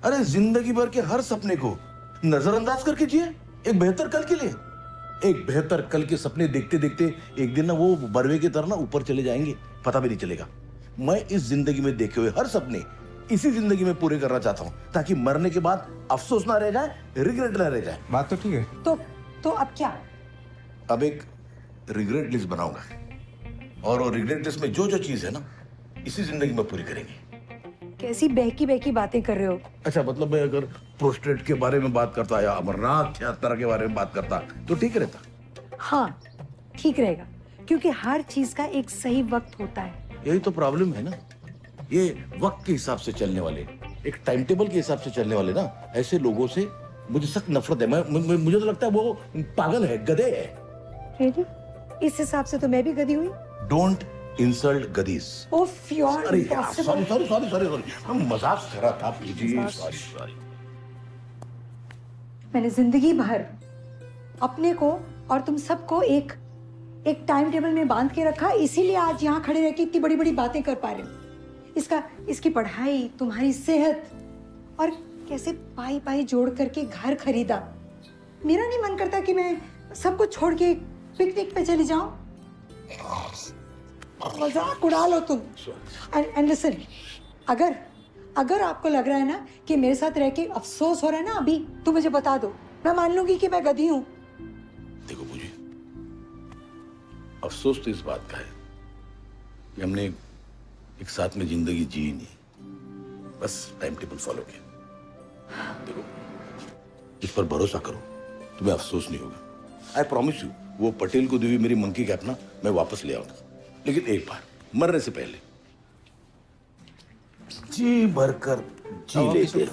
अरे जिंदगी भर के हर सपने को नजरअंदाज करके जिए एक बेहतर कल के लिए. एक बेहतर कल के सपने देखते देखते एक दिन ना वो बरवे की तरह ना ऊपर चले जाएंगे, पता भी नहीं चलेगा. मैं इस जिंदगी में देखे हुए हर सपने इसी जिंदगी में पूरे करना चाहता हूँ, ताकि मरने के बाद अफसोस ना रह जाए, रिग्रेट ना रह जाए. बात तो ठीक है. तो अब क्या? अब एक रिग्रेट लिस्ट बनाऊंगा, और वो रिग्रेट लिस्ट में जो जो चीज है ना इसी जिंदगी में पूरी करेंगे. कैसी बहकी बातें कर रहे हो? अच्छा मतलब मैं अगर प्रोस्टेट के बारे में बात करता या अमरनाथ यात्रा के बारे में बात करता तो ठीक रहता. हाँ ठीक रहेगा, क्योंकि हर चीज का एक सही वक्त होता है. यही तो प्रॉब्लम है ना. ये वक्त के हिसाब से चलने वाले, एक टाइम टेबल के हिसाब से चलने वाले ना, ऐसे लोगों से मुझे सख्त नफरत है. मुझे तो लगता है वो पागल है, गधे है. Really? इस हिसाब से तो मैं भी गधी हुई. Don't insult गधीस. ओफ यार. अरे यार सॉरी हम मजाक कर रहा था. सॉरी. मैंने जिंदगी भर अपने को और तुम सबको एक टाइम टेबल में बांध के रखा, इसीलिए आज यहाँ खड़े रह के इतनी बड़ी बड़ी बातें कर पा रहे हो। इसकी पढ़ाई, तुम्हारी सेहत, और कैसे पाई पाई जोड़ करके घर खरीदा। मेरा नहीं मन करता कि मैं सब कुछ छोड़ के पिकनिक पे चली जाऊं। मजाक उड़ा लो तुम। एंड लिसन, अगर आपको लग रहा है ना कि मेरे साथ रह के अफसोस हो रहा है ना अभी, तो मुझे बता दो, मैं मान लूंगी कि मैं गधी हूं। देखो पूजी, अफसोस तो इस बात का है कि हमने एक साथ में जिंदगी जी नहीं, बस टाइम टेबल फॉलो किया। देखो, इस पर भरोसा करो, तुम्हें अफसोस नहीं होगा। आई प्रॉमिस यू, वो पटेल को दी हुई मेरी मंकी कैप ना मैं वापस ले आऊंगा, लेकिन एक बार मरने से पहले जी भरकर जी लेते।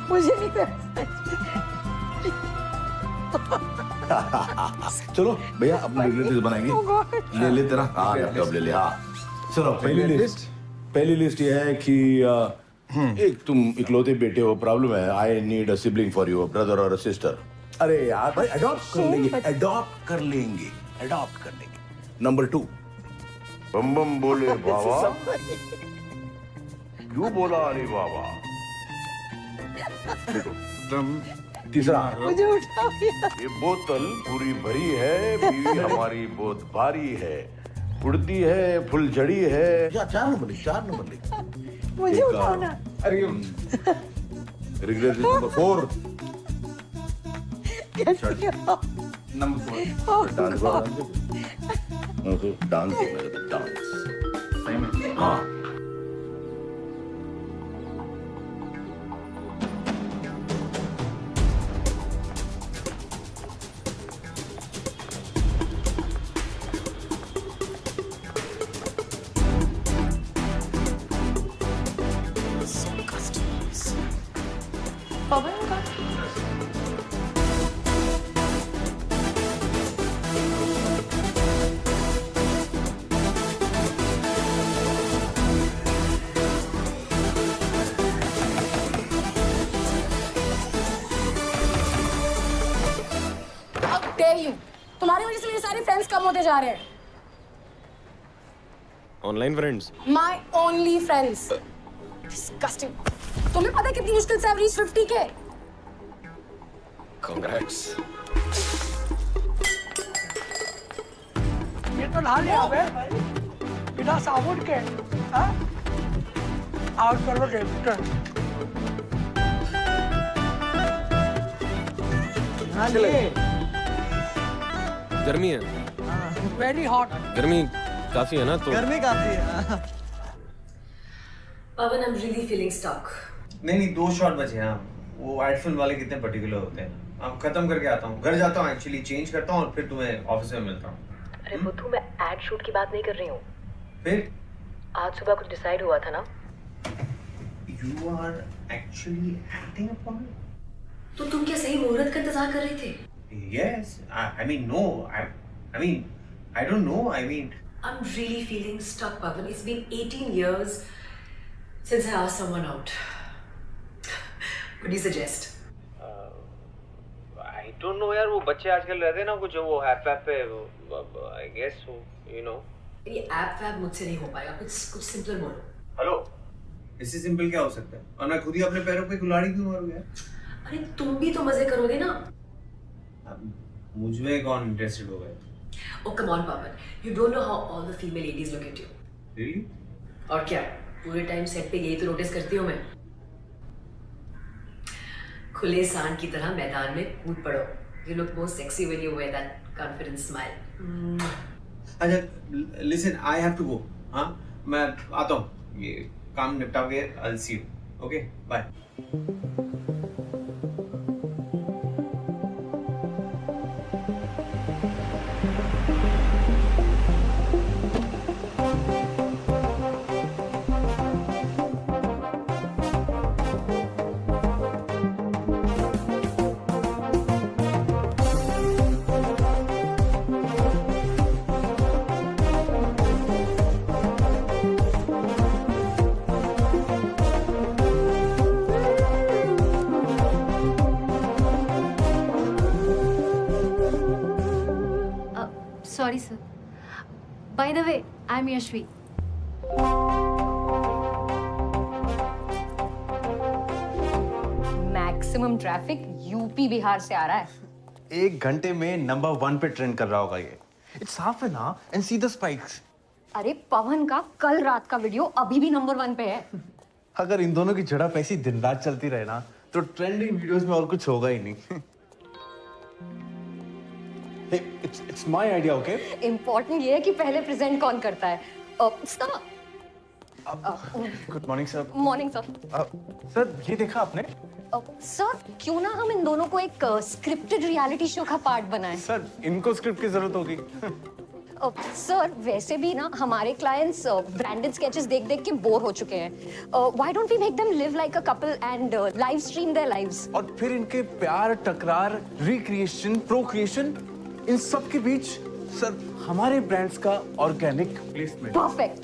मुझे नहीं चलो भैया, अपने रिलेटिव्स बनाएंगे। ले ले तेरा, हाँ लैपटॉप ले ले। हाँ चलो, पहली लिस्ट ये है कि एक तुम इकलौते बेटे हो, प्रॉब्लम है। I need a sibling for you, brother और सिस्टर। अरे यार भाई, अडॉप्ट कर लेंगे। नंबर 2, बम बम बोले बाबा, क्यों बोला अरे बाबा। तीसरा, मुझे उठाओ यार। ये बोतल पूरी भरी है, बीवी हमारी बहुत भारी है, उड़ती है, फुलझड़ी है। 4 नंबर लिख। मुझे उठाओ ना। अरे रिग्रेट नंबर 4। Number 4 dance. हाँ पवन का तुम्हारी वजह से मेरे सारे फ्रेंड्स कम होते जा रहे हैं। Online friends, my only friends. Disgusting. तुम्हें पता है कितनी मुश्किल से रीच 50K? कांग्रेट्स। ये तो ला लिया भाई, बिना साबुन के। हाँ? आउट कर लो डेप्टर। गर्मी है, वेरी हॉट। गर्मी काफी है ना, तो गर्मी काफी है। पवन, I'm really feeling stuck. नहीं 2 शॉट बचे हैं। वो एड फिल्म वाले कितने पर्टिकुलर होते हैं। अब खत्म करके आता हूँ, घर जाता हूँ, एक्चुअली चेंज करता हूँ और फिर तुम्हें ऑफिस में मिलता हूँ। अरे बुद्धू, मैं एड शूट की बात नहीं कर रही हूँ। फिर आज सुबह कुछ डिसाइड हुआ था ना? You are actually acting upon it? तो तुम क्या सही मुहूर्त का इंतजार कर रहे थे? Yes, I mean no, I mean I don't know. I mean I'm really feeling stuck, Pavan. It's been 18 years since I asked someone out. What do you suggest? I don't know यार, वो बच्चे आजकल रहते हैं ना कुछ, वो app पे, I guess you know. ये ऐप वैप मुझसे नहीं हो पाएगा, कुछ सिंपल बोलो। हेलो, इससे सिंपल क्या हो सकता है? और मैं खुद ही अपने पैरों पे कुल्हाड़ी क्यों मारूं यार? अरे तुम भी तो मजे करोगे ना। मुझमें कौन इंटरेस्टेड हो गया? Oh come on, Pavan. You don't know how all the female ladies look at you. Really? और क्या? पूरे टाइम सेट पे यही तो नोटिस करती हूँ मैं। खुले सांड की तरह मैदान में कूद पड़ो। You look more sexy when you wear that confident smile. अच्छा, listen, I have to go. हाँ, मैं आता हूँ। ये काम निपटा के I'll see you. Okay, bye. Sorry, sir. By the way, I'm Yashvi. Maximum traffic UP Bihar से आ रहा है। 1 घंटे में नंबर 1 पे ट्रेंड कर रहा होगा ये। It's half an hour and see the spikes. अरे पवन का कल रात का वीडियो अभी भी नंबर 1 पे है। अगर इन दोनों की झड़प ऐसी दिन रात चलती रहे ना तो ट्रेंडिंग वीडियोस में और कुछ होगा ही नहीं। Hey, it's my idea, okay? Important ये है कि पहले प्रेजेंट कौन करता है। Sir. Good morning sir. Morning sir. Sir ये देखा आपने? सर क्यों ना हम इन दोनों को एक स्क्रिप्टेड रियलिटी शो का पार्ट बनाएं। सर इनको स्क्रिप्ट की जरूरत होगी। सर वैसे भी ना हमारे क्लाइंट्स ब्रांडेड स्केचेस देख-देख के बोर हो चुके हैं। Why don't we make them live like a couple and live stream their lives. और फिर इनके प्यार, टकरार, रिक्रिएशन, प्रोक्रिएशन इन सब के बीच सर हमारे ब्रांड्स का organic placement. Perfect.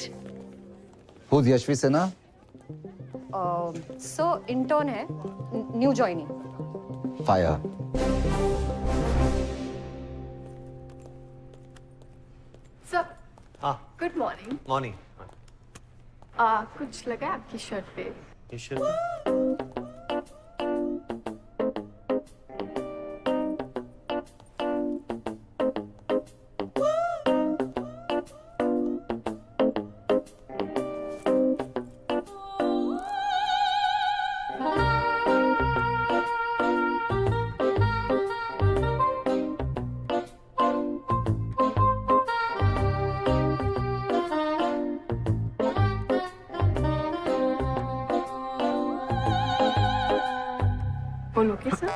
Who's Yashvi Sinha? सो इंटर्न है, न्यू जॉइनिंग। Fire. सर। हाँ। Good morning. मॉर्निंग। कुछ लगा आपकी शर्ट पे? ये शर्ट बोलोगे सर?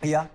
या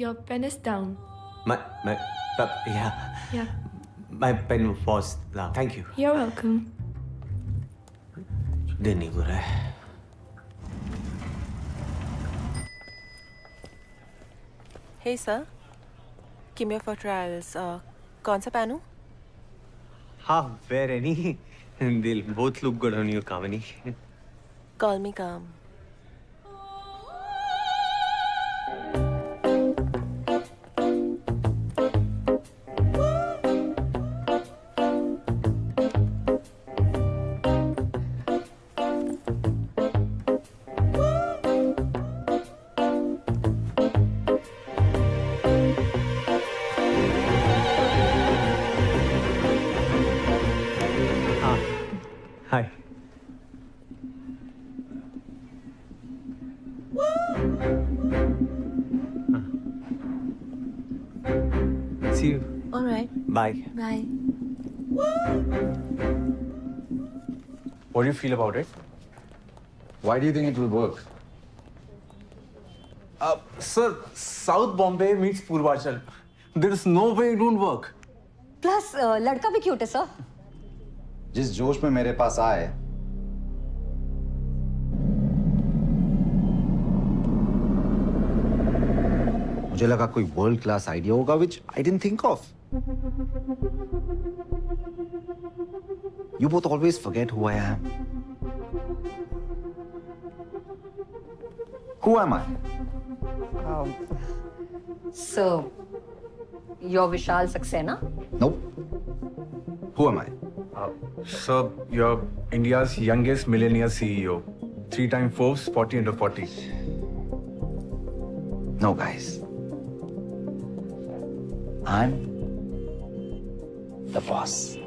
Your pen is down. Yeah. My pen was down. Thank you. You're welcome. दिन नहीं बुरा है। Hey sir, come here for trials. कौन सा पहनूं? हाँ, wear any. They'll both look good on you, Kamini. Call me Kam. Hi. See you. All right. Bye. Bye. What do you feel about it? Why do you think it will work? Sir, South Bombay meets Purvachal. There is no way it won't work. Plus लड़का भी cute है sir. जिस जोश में मेरे पास आए मुझे लगा कोई वर्ल्ड क्लास आइडिया होगा which I didn't think of. You both always forget who I am. Who am I? So, you're Vishal Saxena? Nope. Who am I? Sir, you're India's youngest millionaire CEO. 3-time Forbes 40 under 40. No, guys. I'm the boss.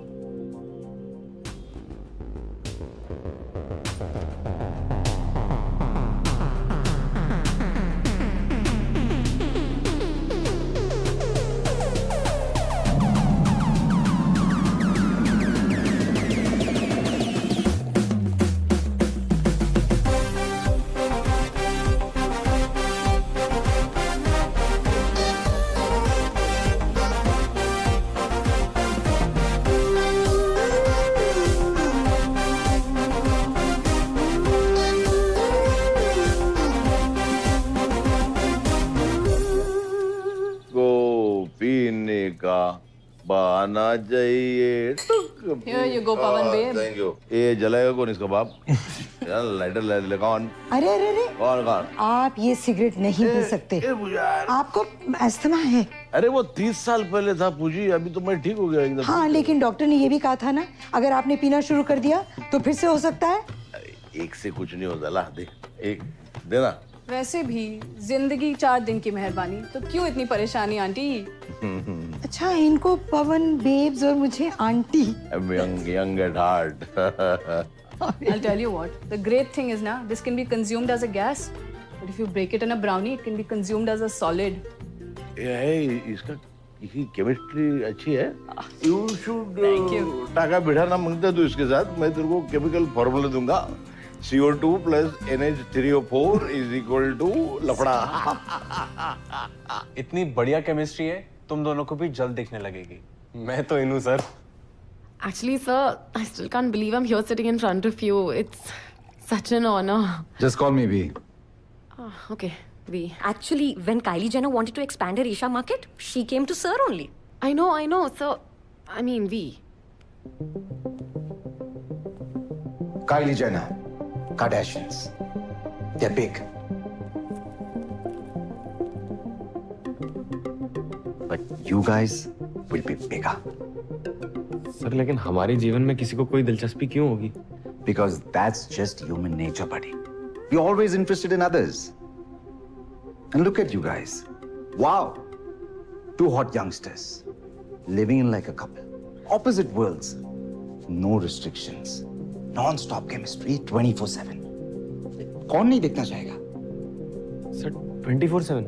बहाना चाहिए। Here you go, Pawan babe. Thank you. ये जलाएगा कौन इसका बाप? यार lighter ले कौन? अरे अरे अरे कौन? आप ये सिगरेट नहीं पी सकते, आपको अस्थमा है। अरे वो 30 साल पहले था पूजी, अभी तो मैं ठीक हो गया एकदम। हाँ लेकिन डॉक्टर ने ये भी कहा था ना, अगर आपने पीना शुरू कर दिया तो फिर से हो सकता है। एक से कुछ नहीं होता, ला दे एक देना। वैसे भी जिंदगी 4 दिन की मेहरबानी, तो क्यों इतनी परेशानी आंटी? अच्छा इनको पवन बेब्स और मुझे aunty. young at heart. I'll tell you what, the great thing is now this can be consumed as a gas, but if you break it in a brownie, it can be consumed as a solid. इसका chemistry अच्छी है। You should Thank you. टाका बिठा ना मांगता तू इसके साथ, मैं तेरे को केमिकल फॉर्मूला दूंगा। CO2 plus NH3O4 is equal to लफड़ा। इतनी बढ़िया केमिस्ट्री है, तुम दोनों को भी जल्द दिखने लगेगी। मैं तो इन हूँ sir. Actually, sir, I still can't believe I'm here sitting in front of you. It's such an honor. Just call me V. Okay, V. Actually, when Kylie Jenner wanted to expand her Asia market, she came to Sir only. I know, sir. I mean, V. Kylie Jenner, Kardashians, they're big. But you guys will be bigger. Sir लेकिन हमारे जीवन में किसी को कोई दिलचस्पी क्यों होगी? Because that's just human nature, buddy. We're always interested in others. And look at you guys. Wow. 2 hot youngsters living in like a couple. Opposite worlds. No restrictions. Non-stop chemistry 24/7. कौन नहीं देखना चाहेगा? सर 24/7?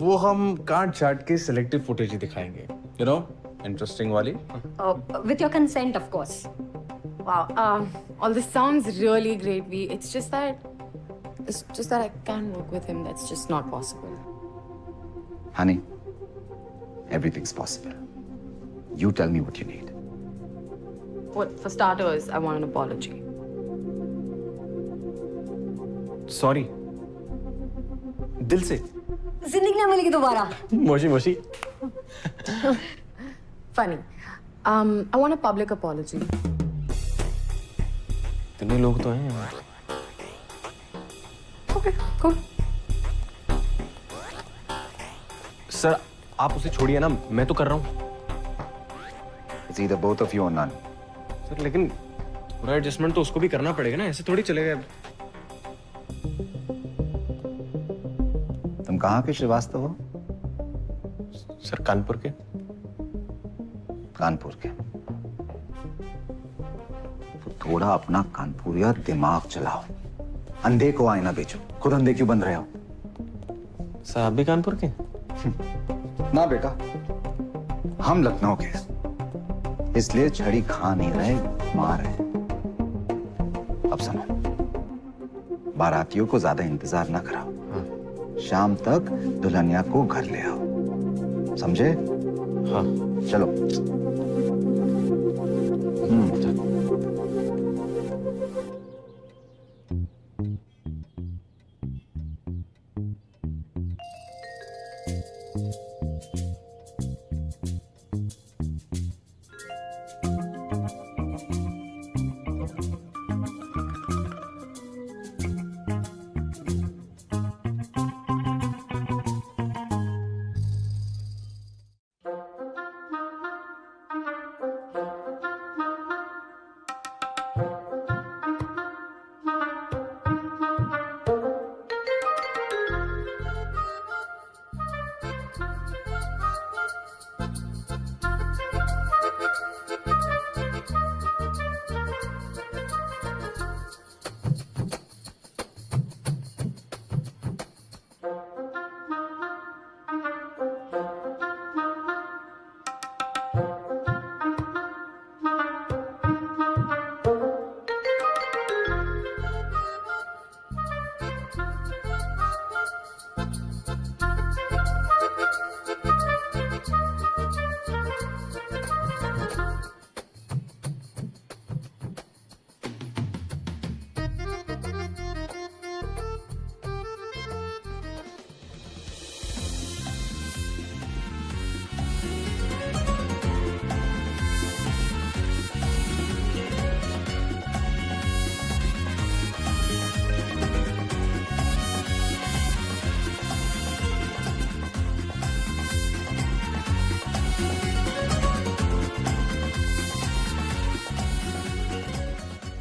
वो हम काट चाट के selective footage ही दिखाएंगे। You know, interesting वाली। With your consent, of course. Wow. All this sounds really great, V. It's just that I can't work with him. That's just not possible. Honey, everything's possible. You tell me what you need. Well, for starters, I want an apology. Sorry. दिल से। जिंदगी ना मिलेगी दोबारा। Moshi Moshi. Funny. I want a public apology. इतने लोग तो हैं यार। Okay, cool. सर आप उसे छोड़िए ना, मैं तो कर रहा हूँ। It's either both of you or none. Sir लेकिन पूरा एडजस्टमेंट तो उसको भी करना पड़ेगा ना, ऐसे थोड़ी चलेगा। तुम कहाँ के श्रीवास्तव हो? सर कानपुर के। कानपुर के। तो थोड़ा अपना कानपुरिया दिमाग चलाओ। अंधे को आईना बेचो, खुद अंधे क्यों बन रहे हो? सर आप भी कानपुर के? ना बेटा, हम लखनऊ के, इसलिए छड़ी खा नहीं रहे, मार रहे। अब सुनो, बारातियों को ज्यादा इंतजार ना कराओ। शाम तक दुल्हनिया को घर ले आओ, समझे? हाँ। चलो।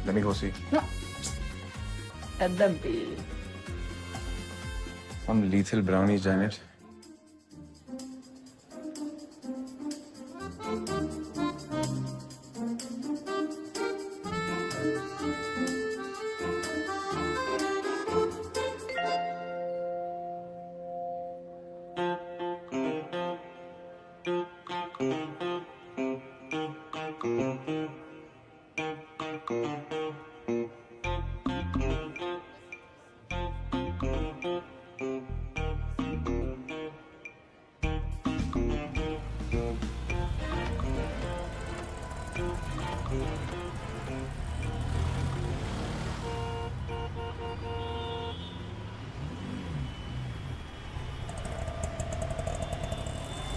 Let me go see. No. At the base. Some lethal brownies, Janet.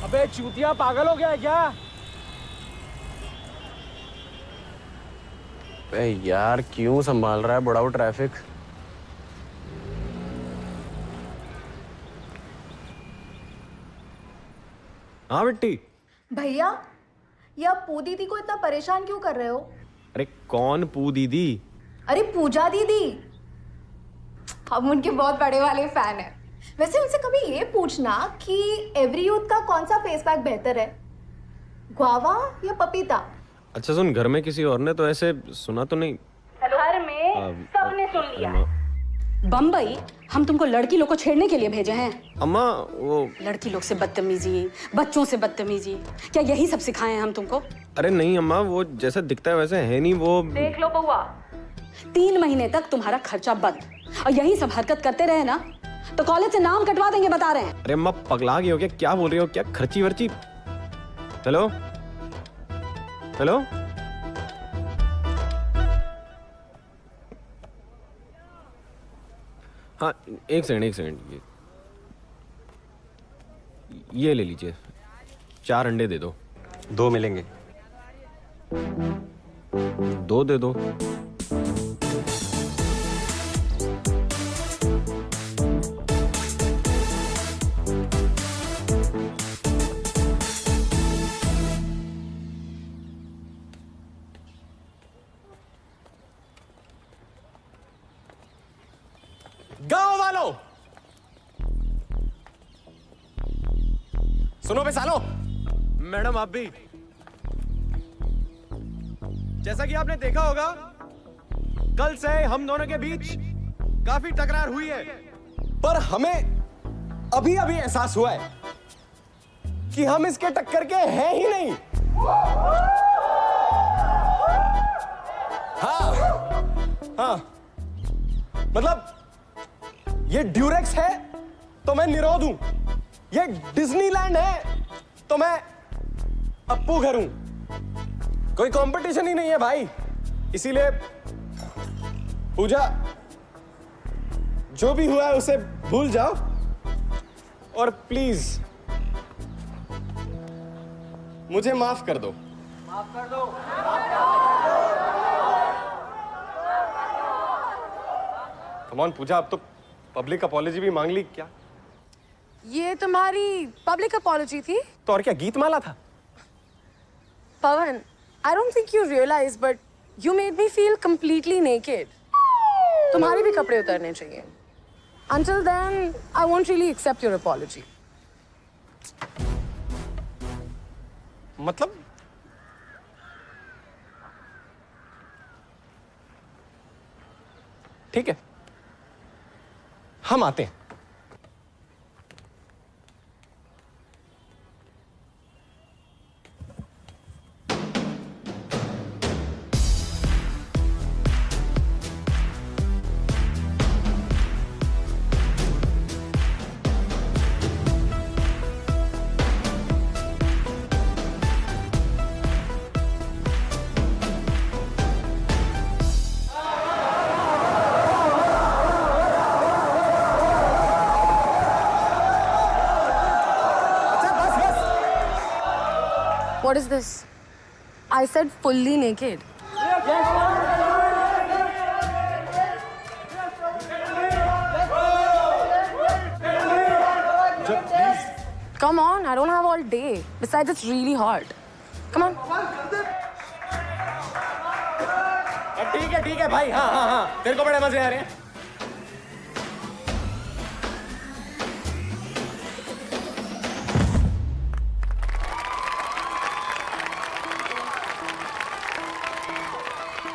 अबे चूतिया पागल हो गया है क्या? अबे यार क्यों संभाल रहा है बड़ा वो ट्रैफिक? हाँ बिट्टी। भैया, ये आप पू दीदी को इतना परेशान क्यों कर रहे हो? अरे कौन पू दीदी? अरे पूजा दीदी, हम उनके बहुत बड़े वाले फैन हैं। वैसे उनसे कभी ये पूछना कि एवरी यूथ का कौन सा फेस पैक बेहतर है, गुआवा या पपीता? अच्छा सुन, घर में किसी और ने तो ऐसे सुना तो नहीं? घर में सबने सुन लिया। बम्बई, हम तुमको लड़की लोग को छेड़ने के लिए भेजे हैं। अम्मा वो लड़की लोग से बदतमीजी, बच्चों से बदतमीजी, क्या यही सब सिखाए हैं हम तुमको? अरे नहीं अम्मा, वो जैसा दिखता है वैसे है नहीं वो। देख लो बउआ, 3 महीने तक तुम्हारा खर्चा बंद, और यही सब हरकत करते रहे ना तो कॉलेज से नाम कटवा देंगे, बता रहे हैं। अरे अम्मा पगला गई हो क्या? क्या बोल रही हो? क्या खर्ची वर्ची? हेलो हेलो, हाँ एक सेकंड, ये ले लीजिए, 4 अंडे दे दो। 2 मिलेंगे। 2 दे दो। गांव वालों, सुनो बे सालो। मैडम आप भी। जैसा कि आपने देखा होगा, कल से हम दोनों के बीच काफी तकरार हुई है, पर हमें अभी अभी एहसास हुआ है कि हम इसके टक्कर के हैं ही नहीं। हाँ, मतलब ये ड्यूरेक्स है तो मैं निरोध हूं, ये डिज्नीलैंड है तो मैं अप्पू घर हूं। कोई कंपटीशन ही नहीं है भाई। इसीलिए पूजा, जो भी हुआ है उसे भूल जाओ और प्लीज मुझे माफ कर दो। माफ कर दो। कम ऑन पूजा, अब तो पब्लिक अपॉलॉजी भी मांग ली क्या? ये तुम्हारी पब्लिक अपॉलॉजी थी? तो और क्या, गीतमाला था? पवन, I don't think you realize, but you made me feel completely naked. तुम्हारे भी कपड़े उतरने चाहिए. Until then, I won't really accept your apology. मतलब? ठीक है, हम आते हैं। What is this? I said fully naked. Come on, I don't have all day. Besides, it's really hot. Come on. ठीक है भाई, हाँ हाँ हाँ, तेरे को बड़े मजे आ रहे हैं।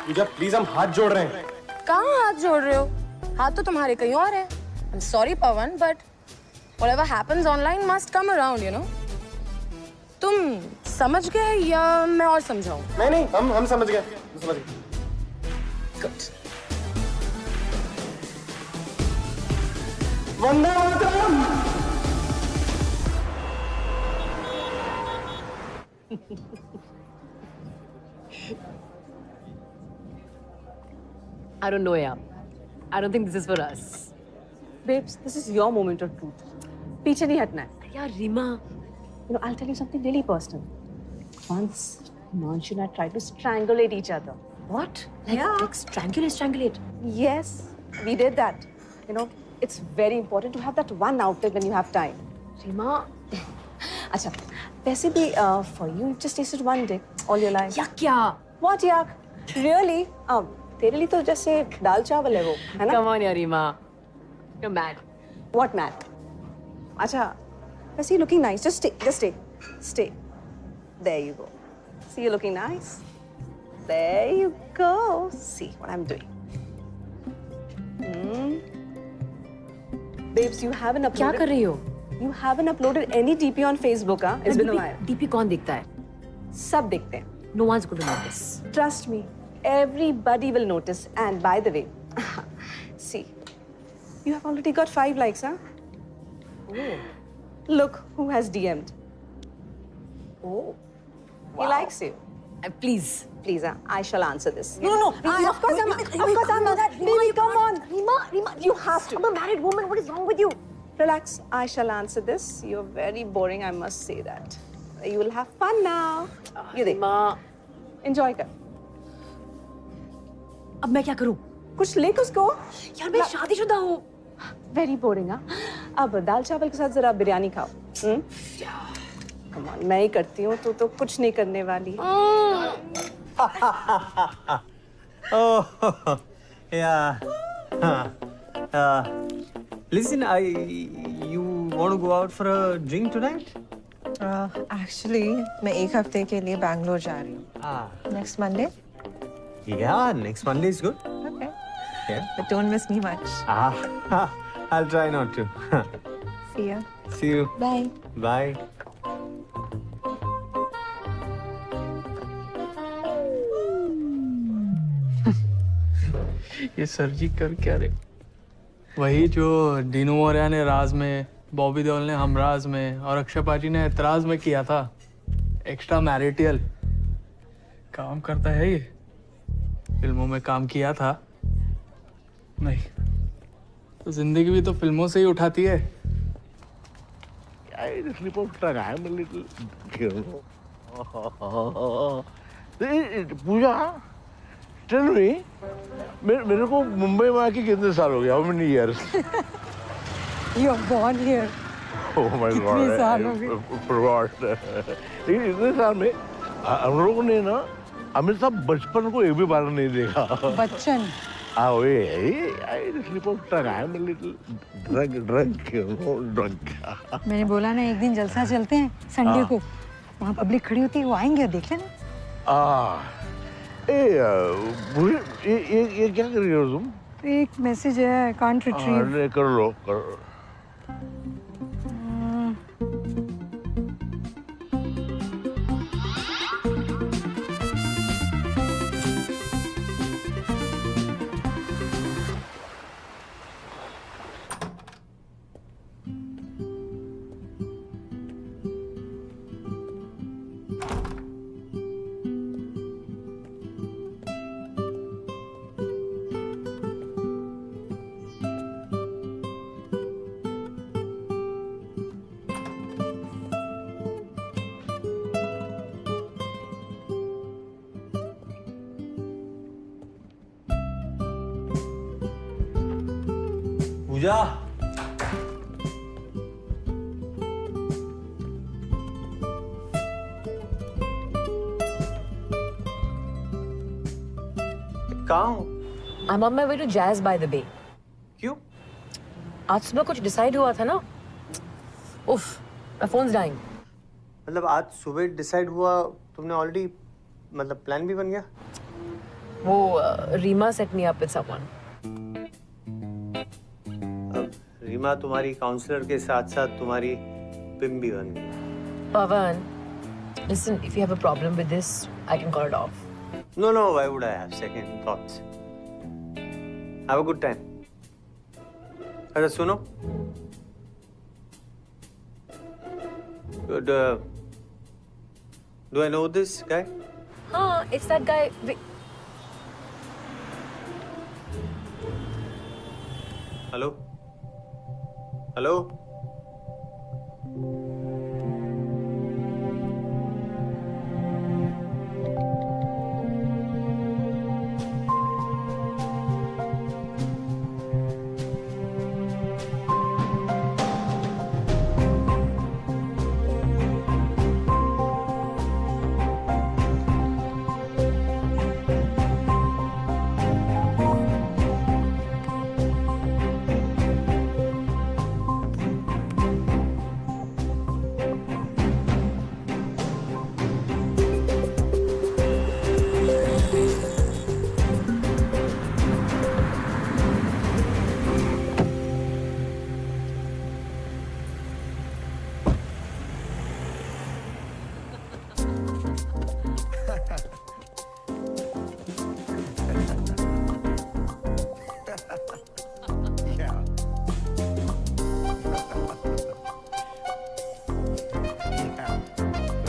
पूजा प्लीज, हम हाथ जोड़ रहे हैं। कहाँ हाथ जोड़ रहे हो? हाथ तो तुम्हारे कहीं और है। I'm sorry Pawan, but whatever happens online must come around, you know. तुम समझ गए या मैं और समझाऊं? नहीं, हम समझ गए, Good. Vande Mataram. I don't know, yaar. I don't think this is for us. Babes, this is your moment of truth. पीछे नहीं हटना है. यार Reema, you know, I'll tell you something really personal. Once, Himanshu and I tried to strangulate each other. What? Like strangulate? Yes, we did that. You know, it's very important to have that one outlet when you have time. Rima, अच्छा, वैसे भी for you, you've just tasted one dick all your life. Yuck, क्या? What yuck? Really? तेरे लिए तो जैसे दाल चावल है वो, है ना? Come on, यार Reema, you're mad. What mad? अच्छा, वैसे you're looking nice. Just stay. There you go. See, you're looking nice. There you go. See what I'm doing. Babes, you haven't uploaded. क्या कर रही हो? You haven't uploaded any DP on Facebook, huh? It's been a while. DP कौन देखता है? सब देखते हैं. No one's going to notice. Trust me, everybody will notice. And by the way, see, you have already got 5 likes, huh? Oh. Look who has DM'd. Oh. Wow. He likes you. Please, I shall answer this. No. Of course I'm. Baby, come on. Rima, you have to. I'm a married woman. What is wrong with you? Relax. I shall answer this. You're very boring, I must say that. You will have fun now. You Rima. Enjoy कर. अब मैं क्या करूँ? कुछ lake उसको. यार मैं शादीशुदा हूँ. Very boring, हाँ? अब दाल चावल के साथ जरा बिरयानी खाओ. Come on, मैं ही करती हूँ, तू तो कुछ नहीं करने वाली. Oh, yeah. Listen, you want to go out for a drink tonight? Actually, मैं एक हफ्ते के लिए बैंगलोर जा रही हूँ. Next Monday? Yeah, next Monday is good. Okay. Yeah. But don't miss me much. I'll try not to. See ya. See you. Bye. Bye. ये sir जी कर क्या रहे? वही जो डीनू मौर्या ने राज में, बॉबी देओल ने हमराज में और अक्षय पाजी ने एतराज में किया था. एक्स्ट्रा मैरिटल काम करता है ये. फिल्मों में काम किया था नहीं तो जिंदगी भी तो फिल्मों से ही उठाती है. पूजा, टेल मी, मेरे को मुंबई में आके कितने साल हो गए? How many years? You are born here. Oh my God! कितने साल हो गए? Forgot. लेकिन इतने साल में हम लोगों ने ना अमित साहब बचपन को एक भी बार नहीं देखा. Bachchan. I slip of tongue. I'm a little drunk. मैंने बोला ना एक दिन जलसा चलते हैं संडे को. वहाँ पब्लिक खड़ी होती है, वो आएंगे, देख लेना. ये क्या कर रही हो तुम? एक मैसेज है, कांट रिट्रीव. कर लो. पूजा, कहाँ हो? I'm on my way to Jazz by the Bay. क्यों? आज सुबह कुछ डिसाइड हुआ था ना? उफ, my phone's dying. मतलब आज सुबह डिसाइड हुआ, तुमने ऑलरेडी मतलब प्लान भी बन गया? वो Reema set me up with someone. अब रीमा तुम्हारी काउंसलर के साथ साथ तुम्हारी पिम भी बन गई। Pavan, listen, if you have a problem with this, I can call it off. No, why would I have second thoughts? Have a good time. अच्छा सुनो, do I know this guy? हाँ, it's that guy. Hello?